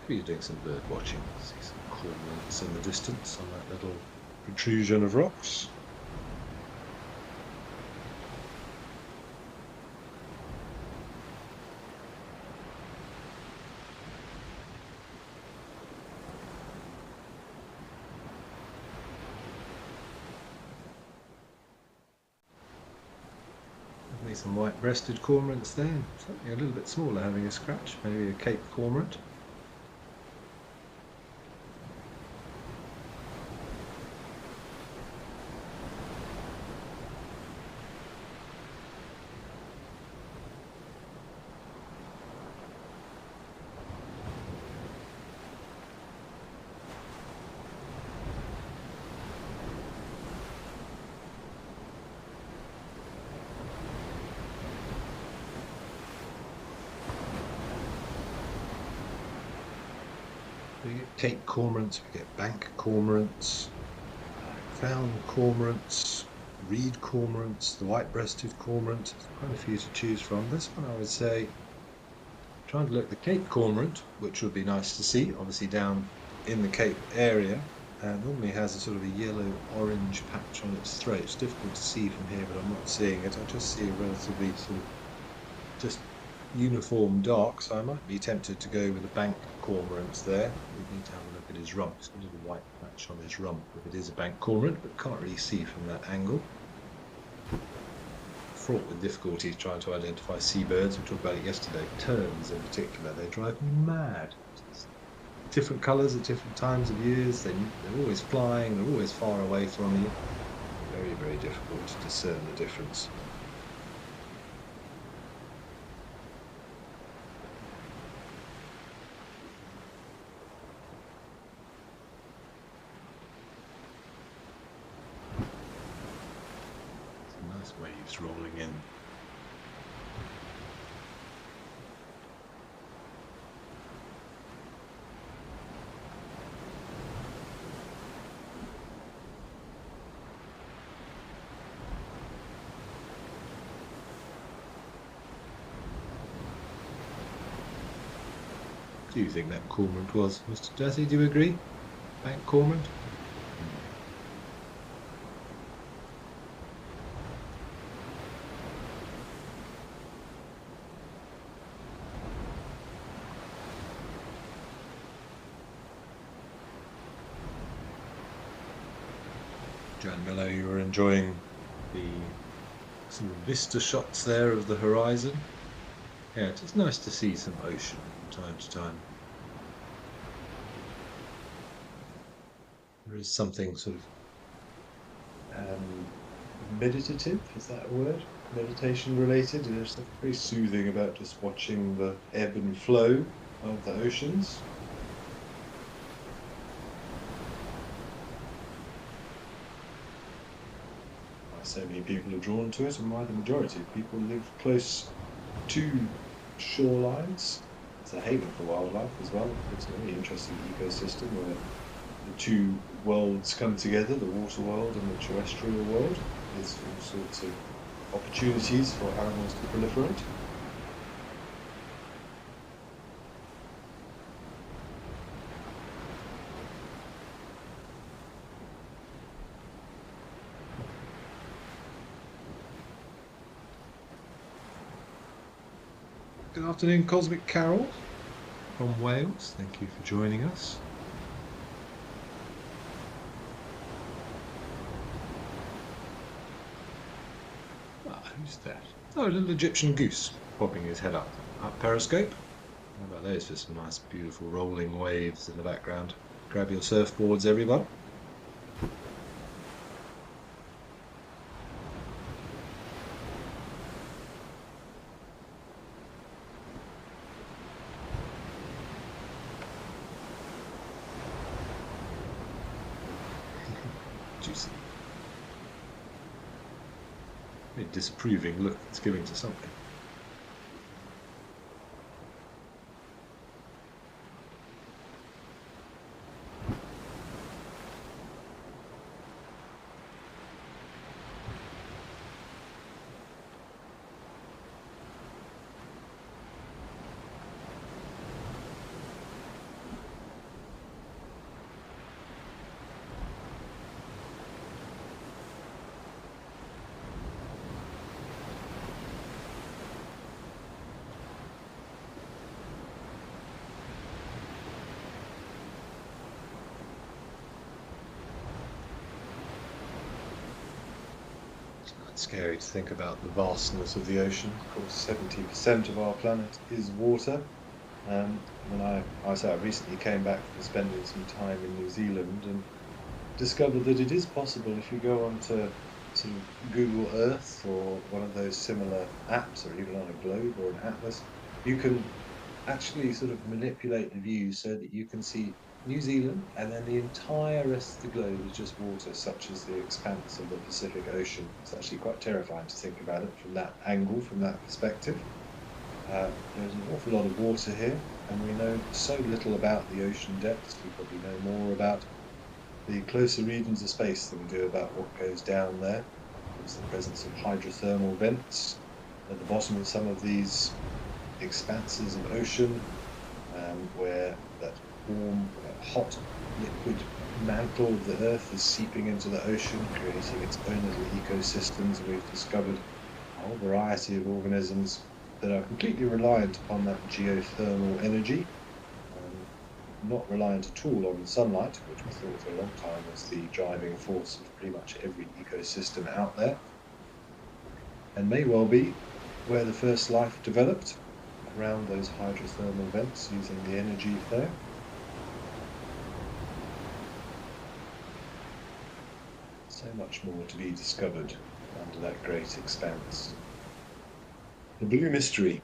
A: Maybe you're doing some bird watching. See some cormorants in the distance on that little protrusion of rocks. Definitely some white-breasted cormorants there. Something a little bit smaller having a scratch, maybe a Cape cormorant. We get Cape cormorants, we get bank cormorants, crown cormorants, reed cormorants, the white-breasted cormorant. There's quite a few to choose from. This one I would say, trying to look the Cape cormorant, which would be nice to see, obviously down in the Cape area, normally has a sort of a yellow-orange patch on its throat. It's difficult to see from here, but I'm not seeing it. I just see a relatively sort of just uniform dark, so I might be tempted to go with the bank cormorants there. We need to have a look at his rump. It's got a little white patch on his rump if it is a bank cormorant, but can't really see from that angle. Fraught with difficulties trying to identify seabirds. We talked about it yesterday. Terns in particular, they drive me mad. Different colours at different times of years. They're always flying. They're always far away from you. Very, very difficult to discern the difference. Waves rolling in. Do you think that cormorant was, Mr. Dassie? Do you agree? Bank cormorant? Jan Miller, you were enjoying the sort of vista shots there of the horizon. Yeah, it's nice to see some ocean from time to time. There is something sort of meditative, is that a word? Meditation related. There's something very soothing about just watching the ebb and flow of the oceans. So many people are drawn to it, and why the majority of people live close to shorelines. It's a haven for wildlife as well. It's a very interesting ecosystem where the two worlds come together, the water world and the terrestrial world. There's all sorts of opportunities for animals to proliferate. Good afternoon, Cosmic Carol from Wales. Thank you for joining us. Ah, who's that? Oh, a little Egyptian goose popping his head up Periscope. How about those for some nice, beautiful rolling waves in the background? Grab your surfboards, everyone. juicy. Very disapproving look it's giving to something. Scary to think about the vastness of the ocean. Of course, 70% of our planet is water. I recently came back from spending some time in New Zealand and discovered that it is possible if you go onto sort of Google Earth or one of those similar apps, or even on a globe or an atlas, you can actually sort of manipulate the view so that you can see New Zealand, and then the entire rest of the globe is just water, such as the expanse of the Pacific Ocean. It's actually quite terrifying to think about it from that angle, from that perspective. There's an awful lot of water here, and we know so little about the ocean depths. We probably know more about the closer regions of space than we do about what goes down there. There's the presence of hydrothermal vents at the bottom of some of these expanses of ocean, where that warm, hot, liquid mantle of the Earth is seeping into the ocean, creating its own little ecosystems. We've discovered a whole variety of organisms that are completely reliant upon that geothermal energy, not reliant at all on sunlight, which we thought for a long time was the driving force of pretty much every ecosystem out there, and may well be where the first life developed, around those hydrothermal vents using the energy there. So much more to be discovered under that great expanse. The blue mystery.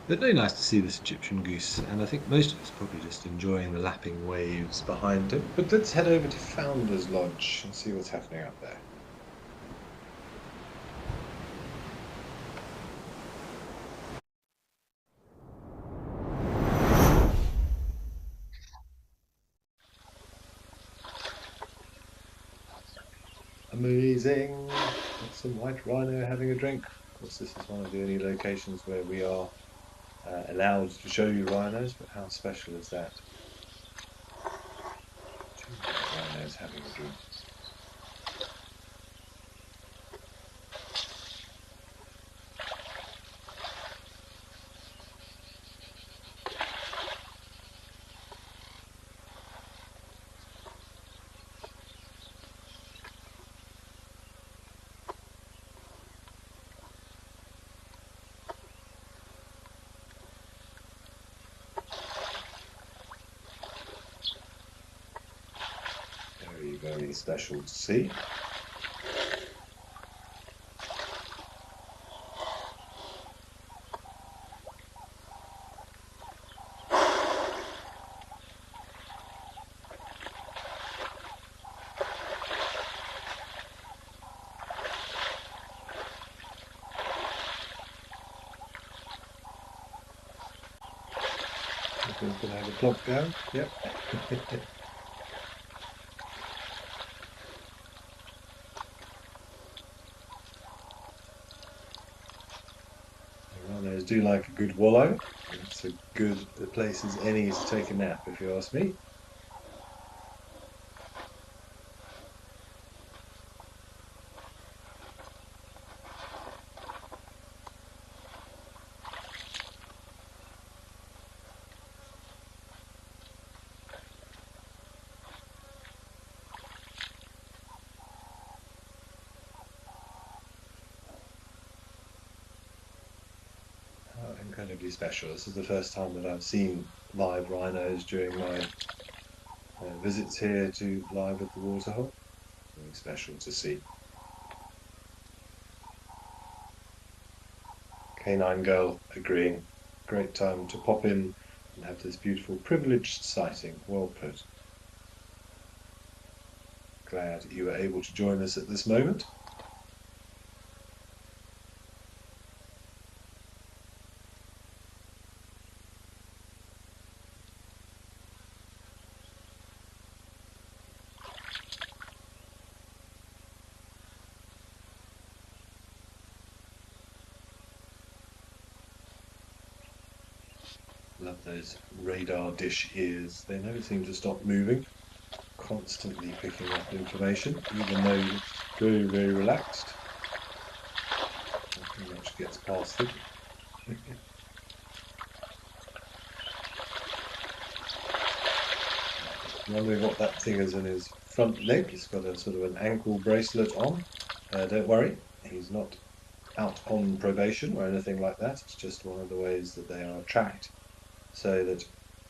A: But very nice to see this Egyptian goose, and I think most of us probably just enjoying the lapping waves behind it. But let's head over to Founder's Lodge and see what's happening up there. Amazing. Got some white rhino having a drink. Of course, this is one of the only locations where we are allowed to show you rhinos, but how special is that? Two white rhinos having a drink. Very, very special to see. Everyone's going to have a clock down. Yep. Rhinos do like a good wallow. It's a good place as any to take a nap, if you ask me. Incredibly special. This is the first time that I've seen live rhinos during my visits here to live at the waterhole. Very special to see. Canine girl agreeing. Great time to pop in and have this beautiful privileged sighting. Well put. glad you were able to join us at this moment. Love those radar dish ears. They never seem to stop moving, constantly picking up information, even though you're very, very relaxed. Nothing much gets past them. Wondering what that thing is in his front leg. He's got a sort of an ankle bracelet on. Don't worry, he's not out on probation or anything like that. It's just one of the ways that they are tracked, so that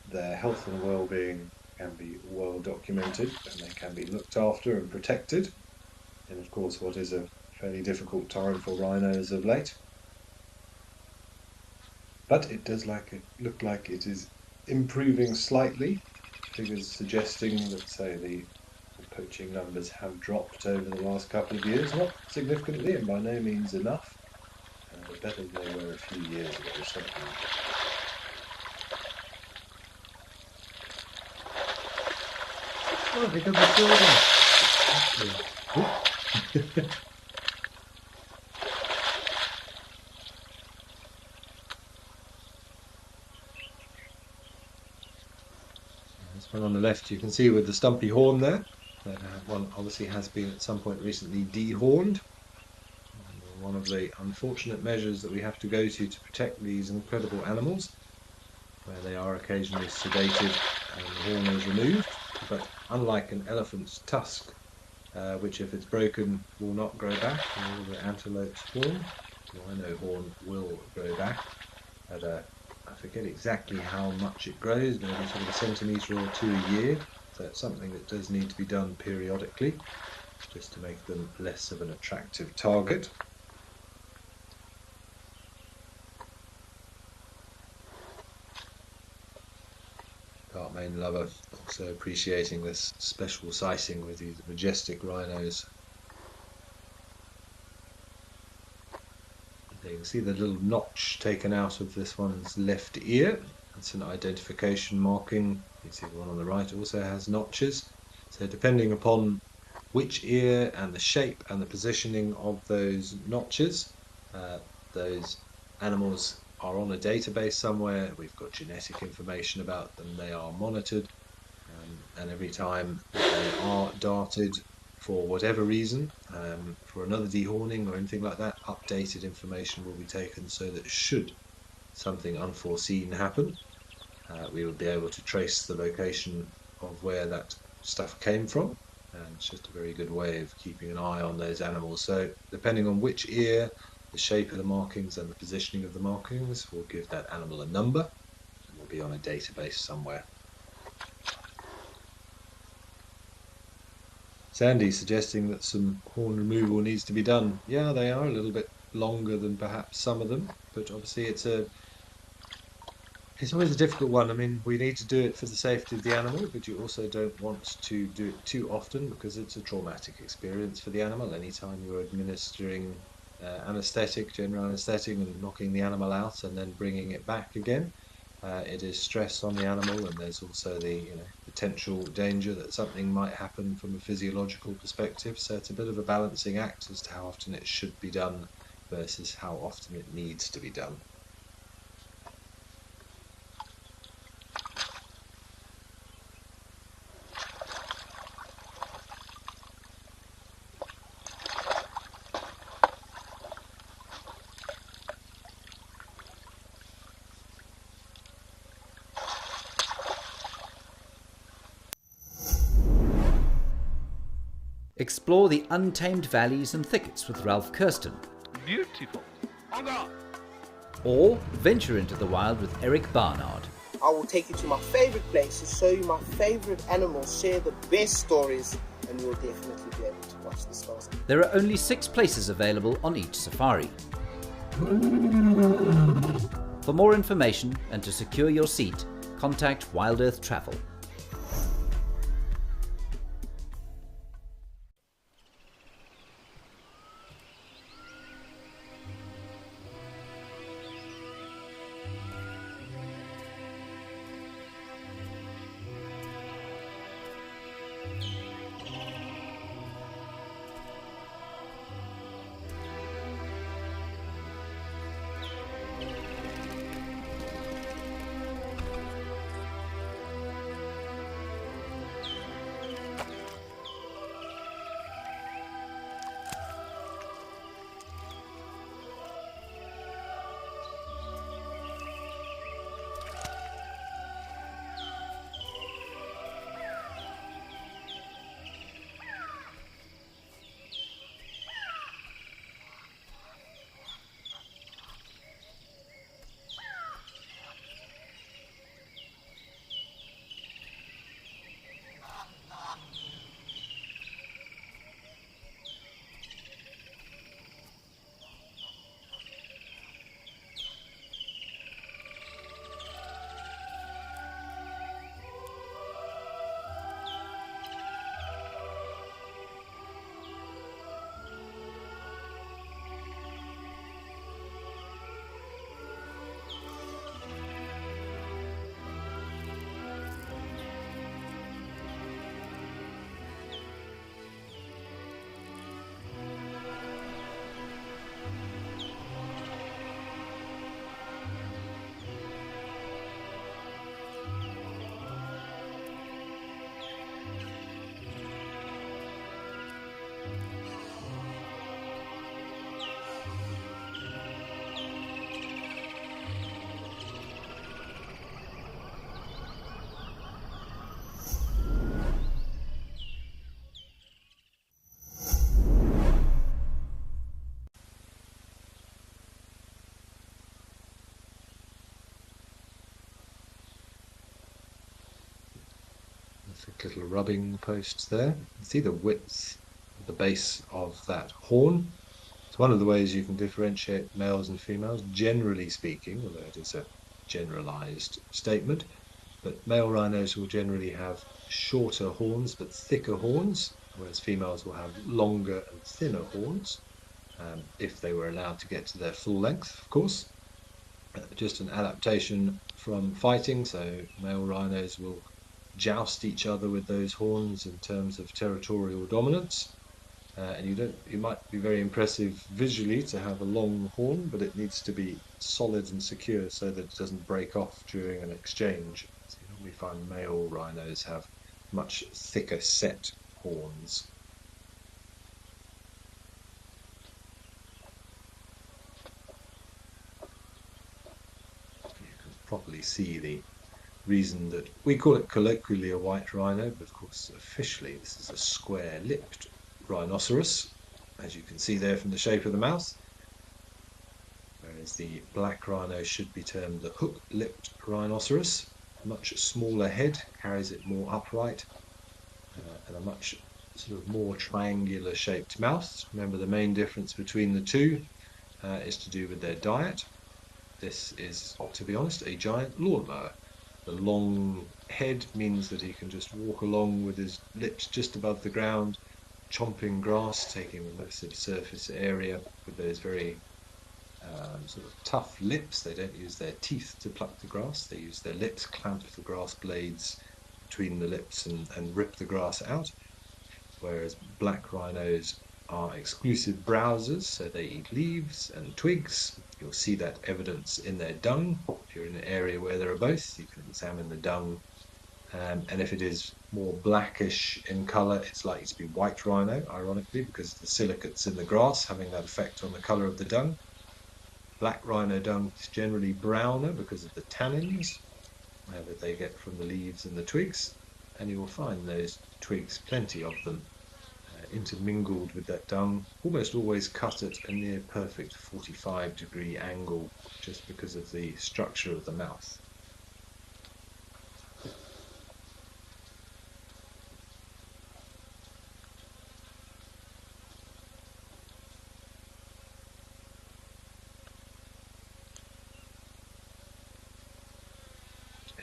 A: their health and well-being can be well documented and they can be looked after and protected in, of course, what is a fairly difficult time for rhinos of late. But it does look like it is improving slightly. Figures suggesting that, say, the poaching numbers have dropped over the last couple of years, not significantly and by no means enough, but better than they were a few years ago, certainly. Oh, they got the silver. This one on the left, you can see with the stumpy horn there, that one obviously has been at some point recently dehorned. One of the unfortunate measures that we have to go to protect these incredible animals, where they are occasionally sedated and the horn is removed. But unlike an elephant's tusk, which if it's broken will not grow back, or the antelope's horn, the rhino horn will grow back. At I forget exactly how much it grows, maybe sort of a centimetre or two a year. So it's something that does need to be done periodically, just to make them less of an attractive target. Main lover also appreciating this special sighting with these majestic rhinos. You can see the little notch taken out of this one's left ear. That's an identification marking. You see the one on the right also has notches. So depending upon which ear and the shape and the positioning of those notches, those animals are on a database somewhere. We've got genetic information about them. They are monitored, and every time they are darted for whatever reason, for another dehorning or anything like that, updated information will be taken so that should something unforeseen happen, we will be able to trace the location of where that stuff came from. And it's just a very good way of keeping an eye on those animals. So depending on which ear, the shape of the markings and the positioning of the markings will give that animal a number and will be on a database somewhere. Sandy suggesting that some horn removal needs to be done. Yeah, they are a little bit longer than perhaps some of them, but obviously it's always a difficult one. I mean, we need to do it for the safety of the animal, but you also don't want to do it too often because it's a traumatic experience for the animal. Anytime you're administering anaesthetic, general anaesthetic, and knocking the animal out and then bringing it back again, it is stress on the animal, and there's also the potential danger that something might happen from a physiological perspective. So it's a bit of a balancing act as to how often it should be done versus how often it needs to be done.
B: Explore the untamed valleys and thickets with Ralph Kirsten.
C: Beautiful. En garde.
B: Or venture into the wild with Eric Barnard.
D: I will take you to my favorite places, show you my favorite animals, share the best stories, and you'll definitely be able to watch the stars.
B: There are only 6 places available on each safari. For more information and to secure your seat, contact Wild Earth Travel.
A: Little rubbing posts there. You see the width of the base of that horn. It's one of the ways you can differentiate males and females, generally speaking, although it is a generalized statement. But male rhinos will generally have shorter horns but thicker horns, whereas females will have longer and thinner horns, if they were allowed to get to their full length, of course. Just an adaptation from fighting, so male rhinos will joust each other with those horns in terms of territorial dominance. And you might be very impressive visually to have a long horn, but it needs to be solid and secure so that it doesn't break off during an exchange. So you normally find male rhinos have much thicker set horns. You can properly see the reason that we call it colloquially a white rhino, but of course officially this is a square-lipped rhinoceros, as you can see there from the shape of the mouth, whereas the black rhino should be termed the hook-lipped rhinoceros. Much smaller head, carries it more upright, and a much sort of more triangular shaped mouth. Remember, the main difference between the two is to do with their diet. This is, to be honest, a giant lawnmower. The long head means that he can just walk along with his lips just above the ground, chomping grass, taking a massive surface area with those very sort of tough lips. They don't use their teeth to pluck the grass. They use their lips, clamp the grass blades between the lips and rip the grass out. Whereas black rhinos are exclusive browsers, so they eat leaves and twigs. You'll see that evidence in their dung. If you're in an area where there are both, you can examine the dung. And if it is more blackish in colour, it's likely to be white rhino, ironically, because the silicates in the grass having that effect on the colour of the dung. Black rhino dung is generally browner because of the tannins that they get from the leaves and the twigs, and you will find those twigs, plenty of them, intermingled with that dung, almost always cut at a near perfect 45-degree angle, just because of the structure of the mouth.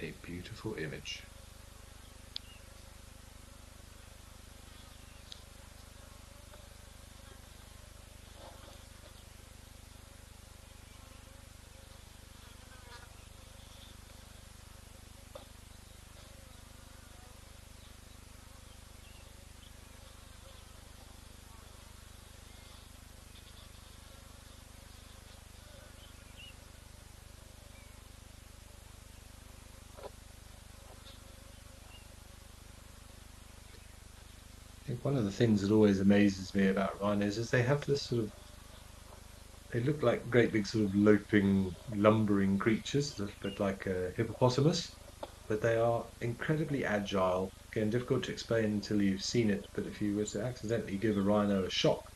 A: A beautiful image. think one of the things that always amazes me about rhinos is they have this they look like great big sort of loping, lumbering creatures, a little bit like a hippopotamus, but they are incredibly agile. Again, difficult to explain until you've seen it, but if you were to accidentally give a rhino a shock,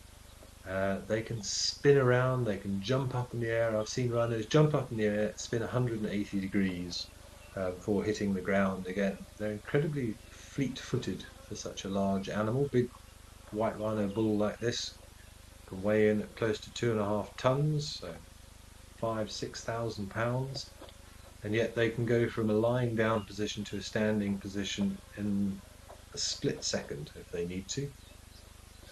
A: they can spin around, they can jump up in the air. I've seen rhinos jump up in the air, spin 180 degrees before hitting the ground again. They're incredibly fleet-footed for such a large animal. Big white rhino bull like this can weigh in at close to 2.5 tons, so 6,000 pounds, and yet they can go from a lying down position to a standing position in a split second if they need to.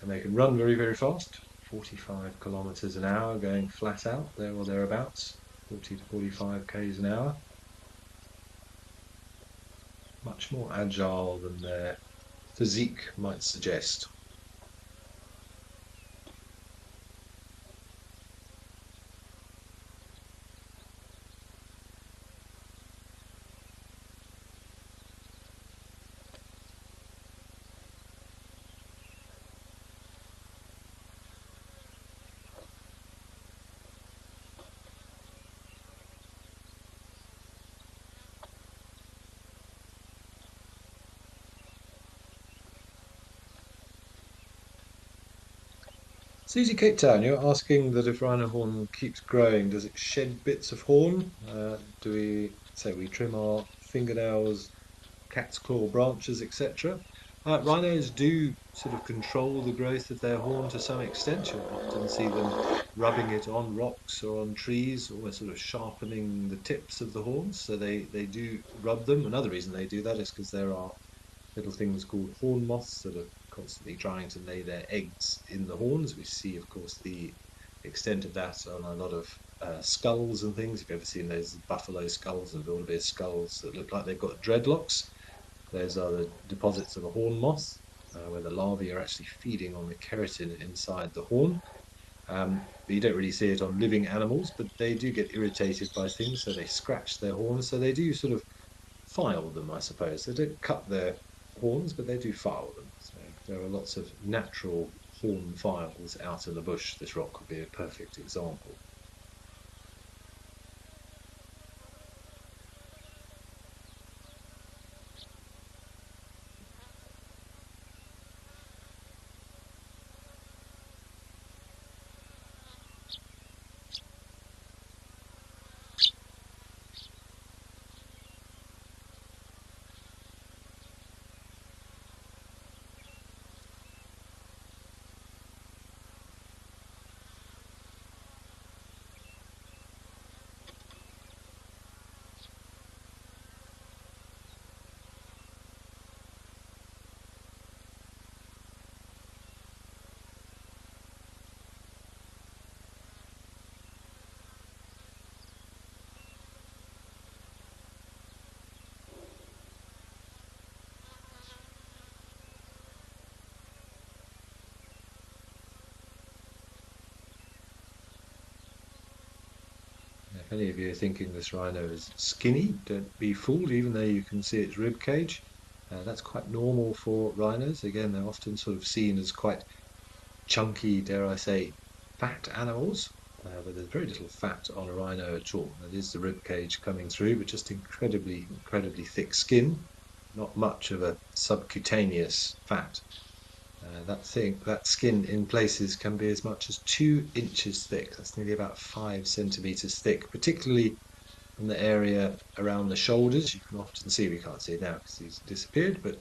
A: And they can run very, very fast, 45 kilometers an hour going flat out, there or thereabouts, 40 to 45 k's an hour. Much more agile than their physique might suggest. Susie Cape Town, you're asking that if rhino horn keeps growing, does it shed bits of horn? Do we say we trim our fingernails, cat's claw branches, etc.? Rhinos do sort of control the growth of their horn to some extent. You'll often see them rubbing it on rocks or on trees, almost sort of sharpening the tips of the horns. So they do rub them. Another reason they do that is because there are little things called horn moths that are constantly trying to lay their eggs in the horns. We see, of course, the extent of that on a lot of skulls and things. If you've ever seen those buffalo skulls and wildebeest skulls that look like they've got dreadlocks, those are the deposits of a horn moth, where the larvae are actually feeding on the keratin inside the horn. But you don't really see it on living animals, but they do get irritated by things, so they scratch their horns. So they do sort of file them, I suppose. They don't cut their horns, but they do file them. So there are lots of natural horn files out in the bush. This rock would be a perfect example. If any of you are thinking this rhino is skinny, don't be fooled, even though you can see its rib cage. That's quite normal for rhinos. Again, they're often sort of seen as quite chunky, dare I say, fat animals, but there's very little fat on a rhino at all. That is the rib cage coming through, but just incredibly, incredibly thick skin, not much of a subcutaneous fat. That skin in places can be as much as 2 inches thick. That's nearly about 5 centimeters thick, particularly in the area around the shoulders. You can often see, we can't see it now because he's disappeared, but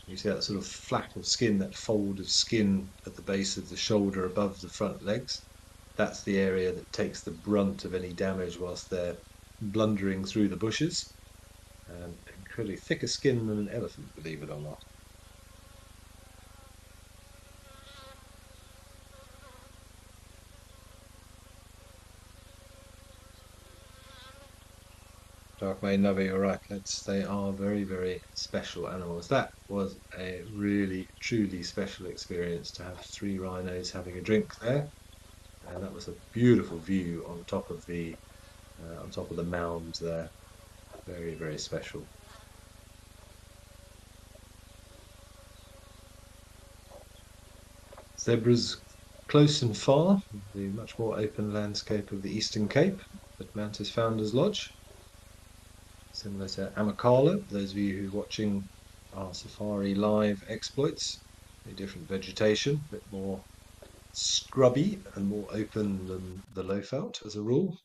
A: you see that sort of flap of skin, that fold of skin at the base of the shoulder above the front legs. That's the area that takes the brunt of any damage whilst they're blundering through the bushes. Incredibly thicker skin than an elephant, believe it or not. Dark Mane Nubby, you're right. They are very, very special animals. That was a really, truly special experience to have 3 rhinos having a drink there, and that was a beautiful view on top of the mound there. Very, very special. Zebras close and far, the much more open landscape of the Eastern Cape that Mantis Founders Lodge. Similar to Amacala, those of you who are watching our Safari Live exploits, a different vegetation, a bit more scrubby and more open than the Lowveld as a rule.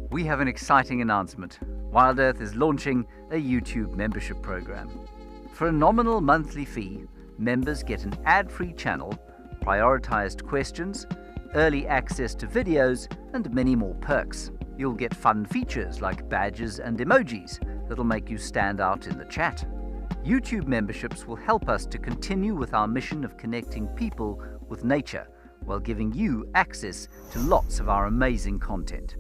B: We have an exciting announcement. Wild Earth is launching a YouTube membership program. For a nominal monthly fee, members get an ad-free channel, prioritized questions, early access to videos, and many more perks. You'll get fun features like badges and emojis that'll make you stand out in the chat. YouTube memberships will help us to continue with our mission of connecting people with nature while giving you access to lots of our amazing content.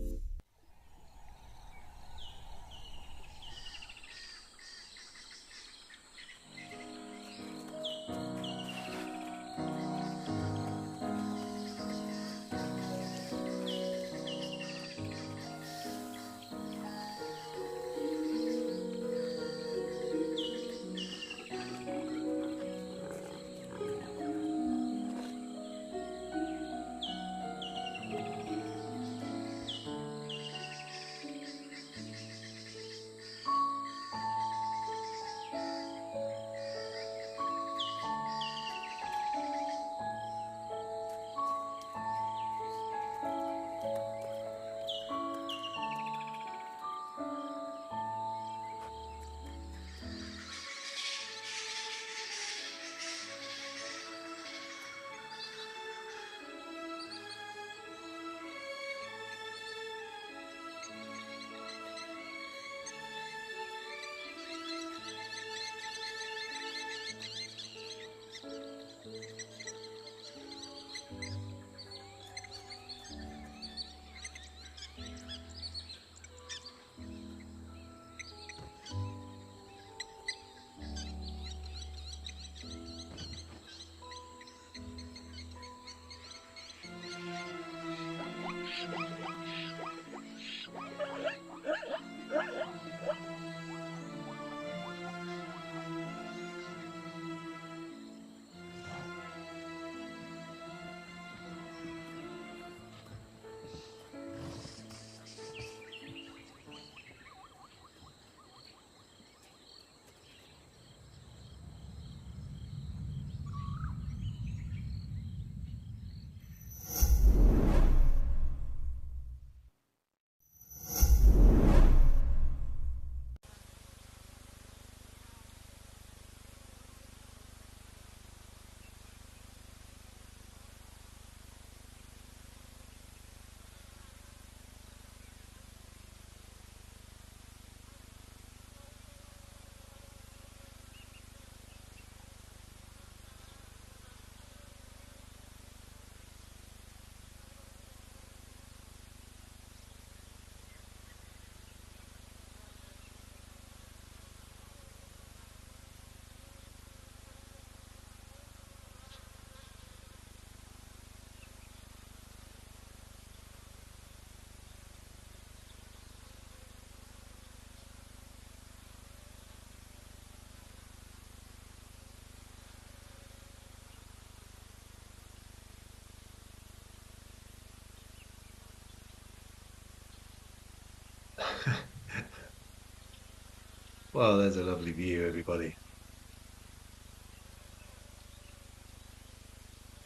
B: Well, there's a lovely view, everybody.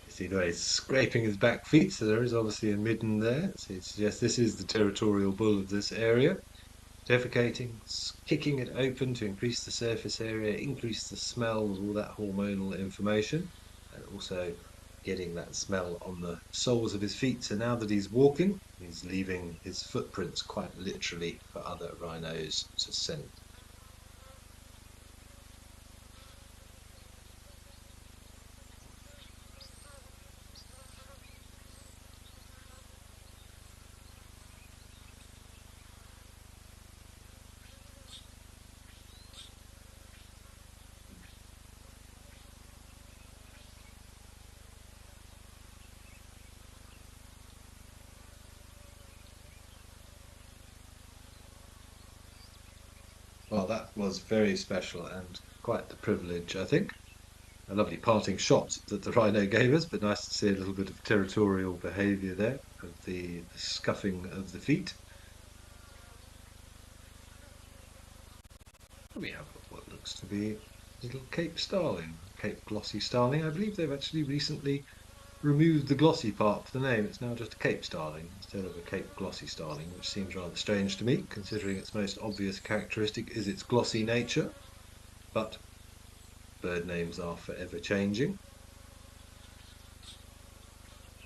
B: You see the way he's scraping his back feet, so there is obviously a midden there. So it suggests this is the territorial bull of this area.
A: defecating, kicking it open to increase the surface area, increase the smells, all that hormonal information, and also getting that smell on the soles of his feet. So now that he's walking, he's leaving his footprints quite literally for other rhinos to scent. Well, that was very special and quite the privilege, I think. A lovely parting shot that the rhino gave us, but nice to see a little bit of territorial behaviour there, of the scuffing of the feet. We have what looks to be little Cape Starling, Cape Glossy Starling. I believe they've actually recently removed the glossy part for the name. It's now just a Cape Starling instead of a Cape Glossy Starling, which seems rather strange to me, considering its most obvious characteristic is its glossy nature. But bird names are forever changing.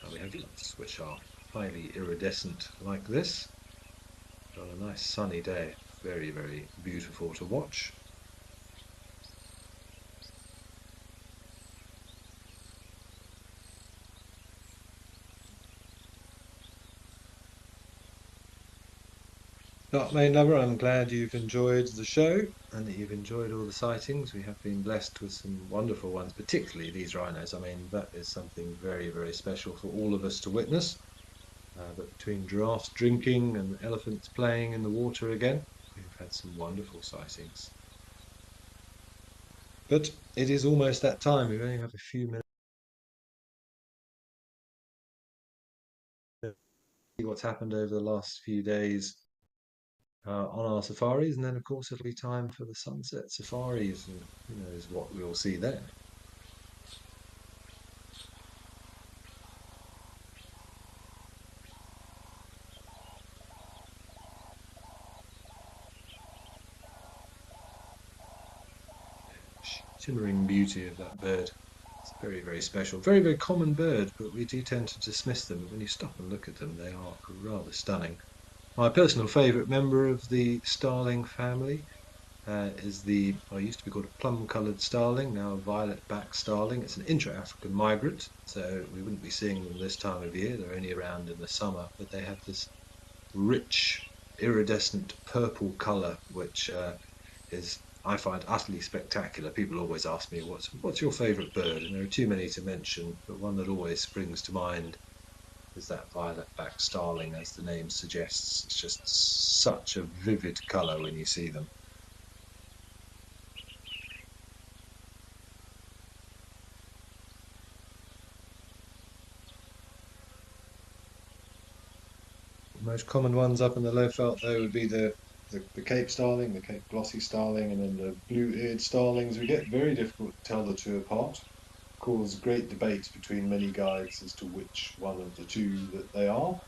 A: And we have lots which are highly iridescent like this. On a nice sunny day, very, very beautiful to watch. Dark Main Lover, I'm glad you've enjoyed the show and that you've enjoyed all the sightings. We have been blessed with some wonderful ones, particularly these rhinos. I mean, that is something very, very special for all of us to witness. But between giraffes drinking and elephants playing in the water again, we've had some wonderful sightings. But it is almost that time. We only have a few minutes to see what's happened over the last few days on our safaris, and then of course it'll be time for the sunset safaris, and who knows what we'll see then. Shimmering beauty of that bird. It's very, very special. Very, very common bird, but we do tend to dismiss them. But when you stop and look at them, they are rather stunning. My personal favourite member of the starling family is I used to be called a plum-coloured starling, now a violet-backed starling. It's an intra-African migrant, so we wouldn't be seeing them this time of year. They're only around in the summer, but they have this rich, iridescent purple colour, which is I find utterly spectacular. People always ask me, "What's your favourite bird?" And there are too many to mention, but one that always springs to mind is that violet-backed starling, as the name suggests. It's just such a vivid colour when you see them. The most common ones up in the low felt though would be the Cape starling, the Cape glossy starling, and then the blue-eared starlings. We get very difficult to tell the two apart. Cause great debate between many guides as to which one of the two that they are.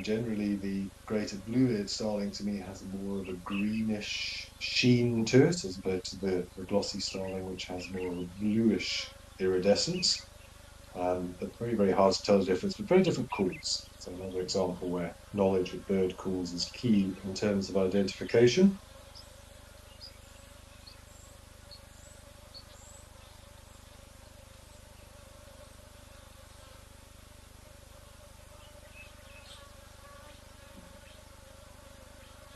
A: Generally, the greater blue-eared starling to me has more of a greenish sheen to it, as opposed to the glossy starling, which has more of a bluish iridescence. But very, very hard to tell the difference, but very different calls. So another example where knowledge of bird calls is key in terms of identification.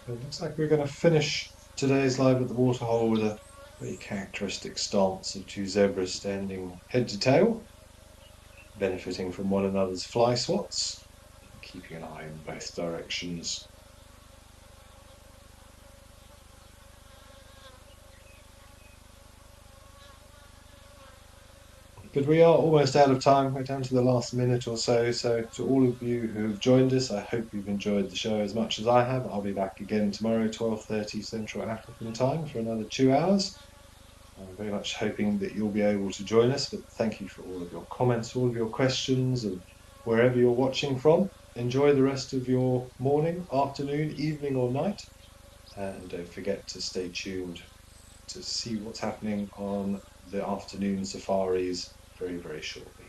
A: It looks like we're going to finish today's live at the waterhole with a very characteristic stance of two zebras standing head to tail, benefiting from one another's fly swats, keeping an eye in both directions. But we are almost out of time. We're down to the last minute or so. So to all of you who have joined us, I hope you've enjoyed the show as much as I have. I'll be back again tomorrow, 12:30 Central African time for another 2 hours. I'm very much hoping that you'll be able to join us, but thank you for all of your comments, all of your questions, and wherever you're watching from. Enjoy the rest of your morning, afternoon, evening, or night. And don't forget to stay tuned to see what's happening on the afternoon safaris very, very shortly.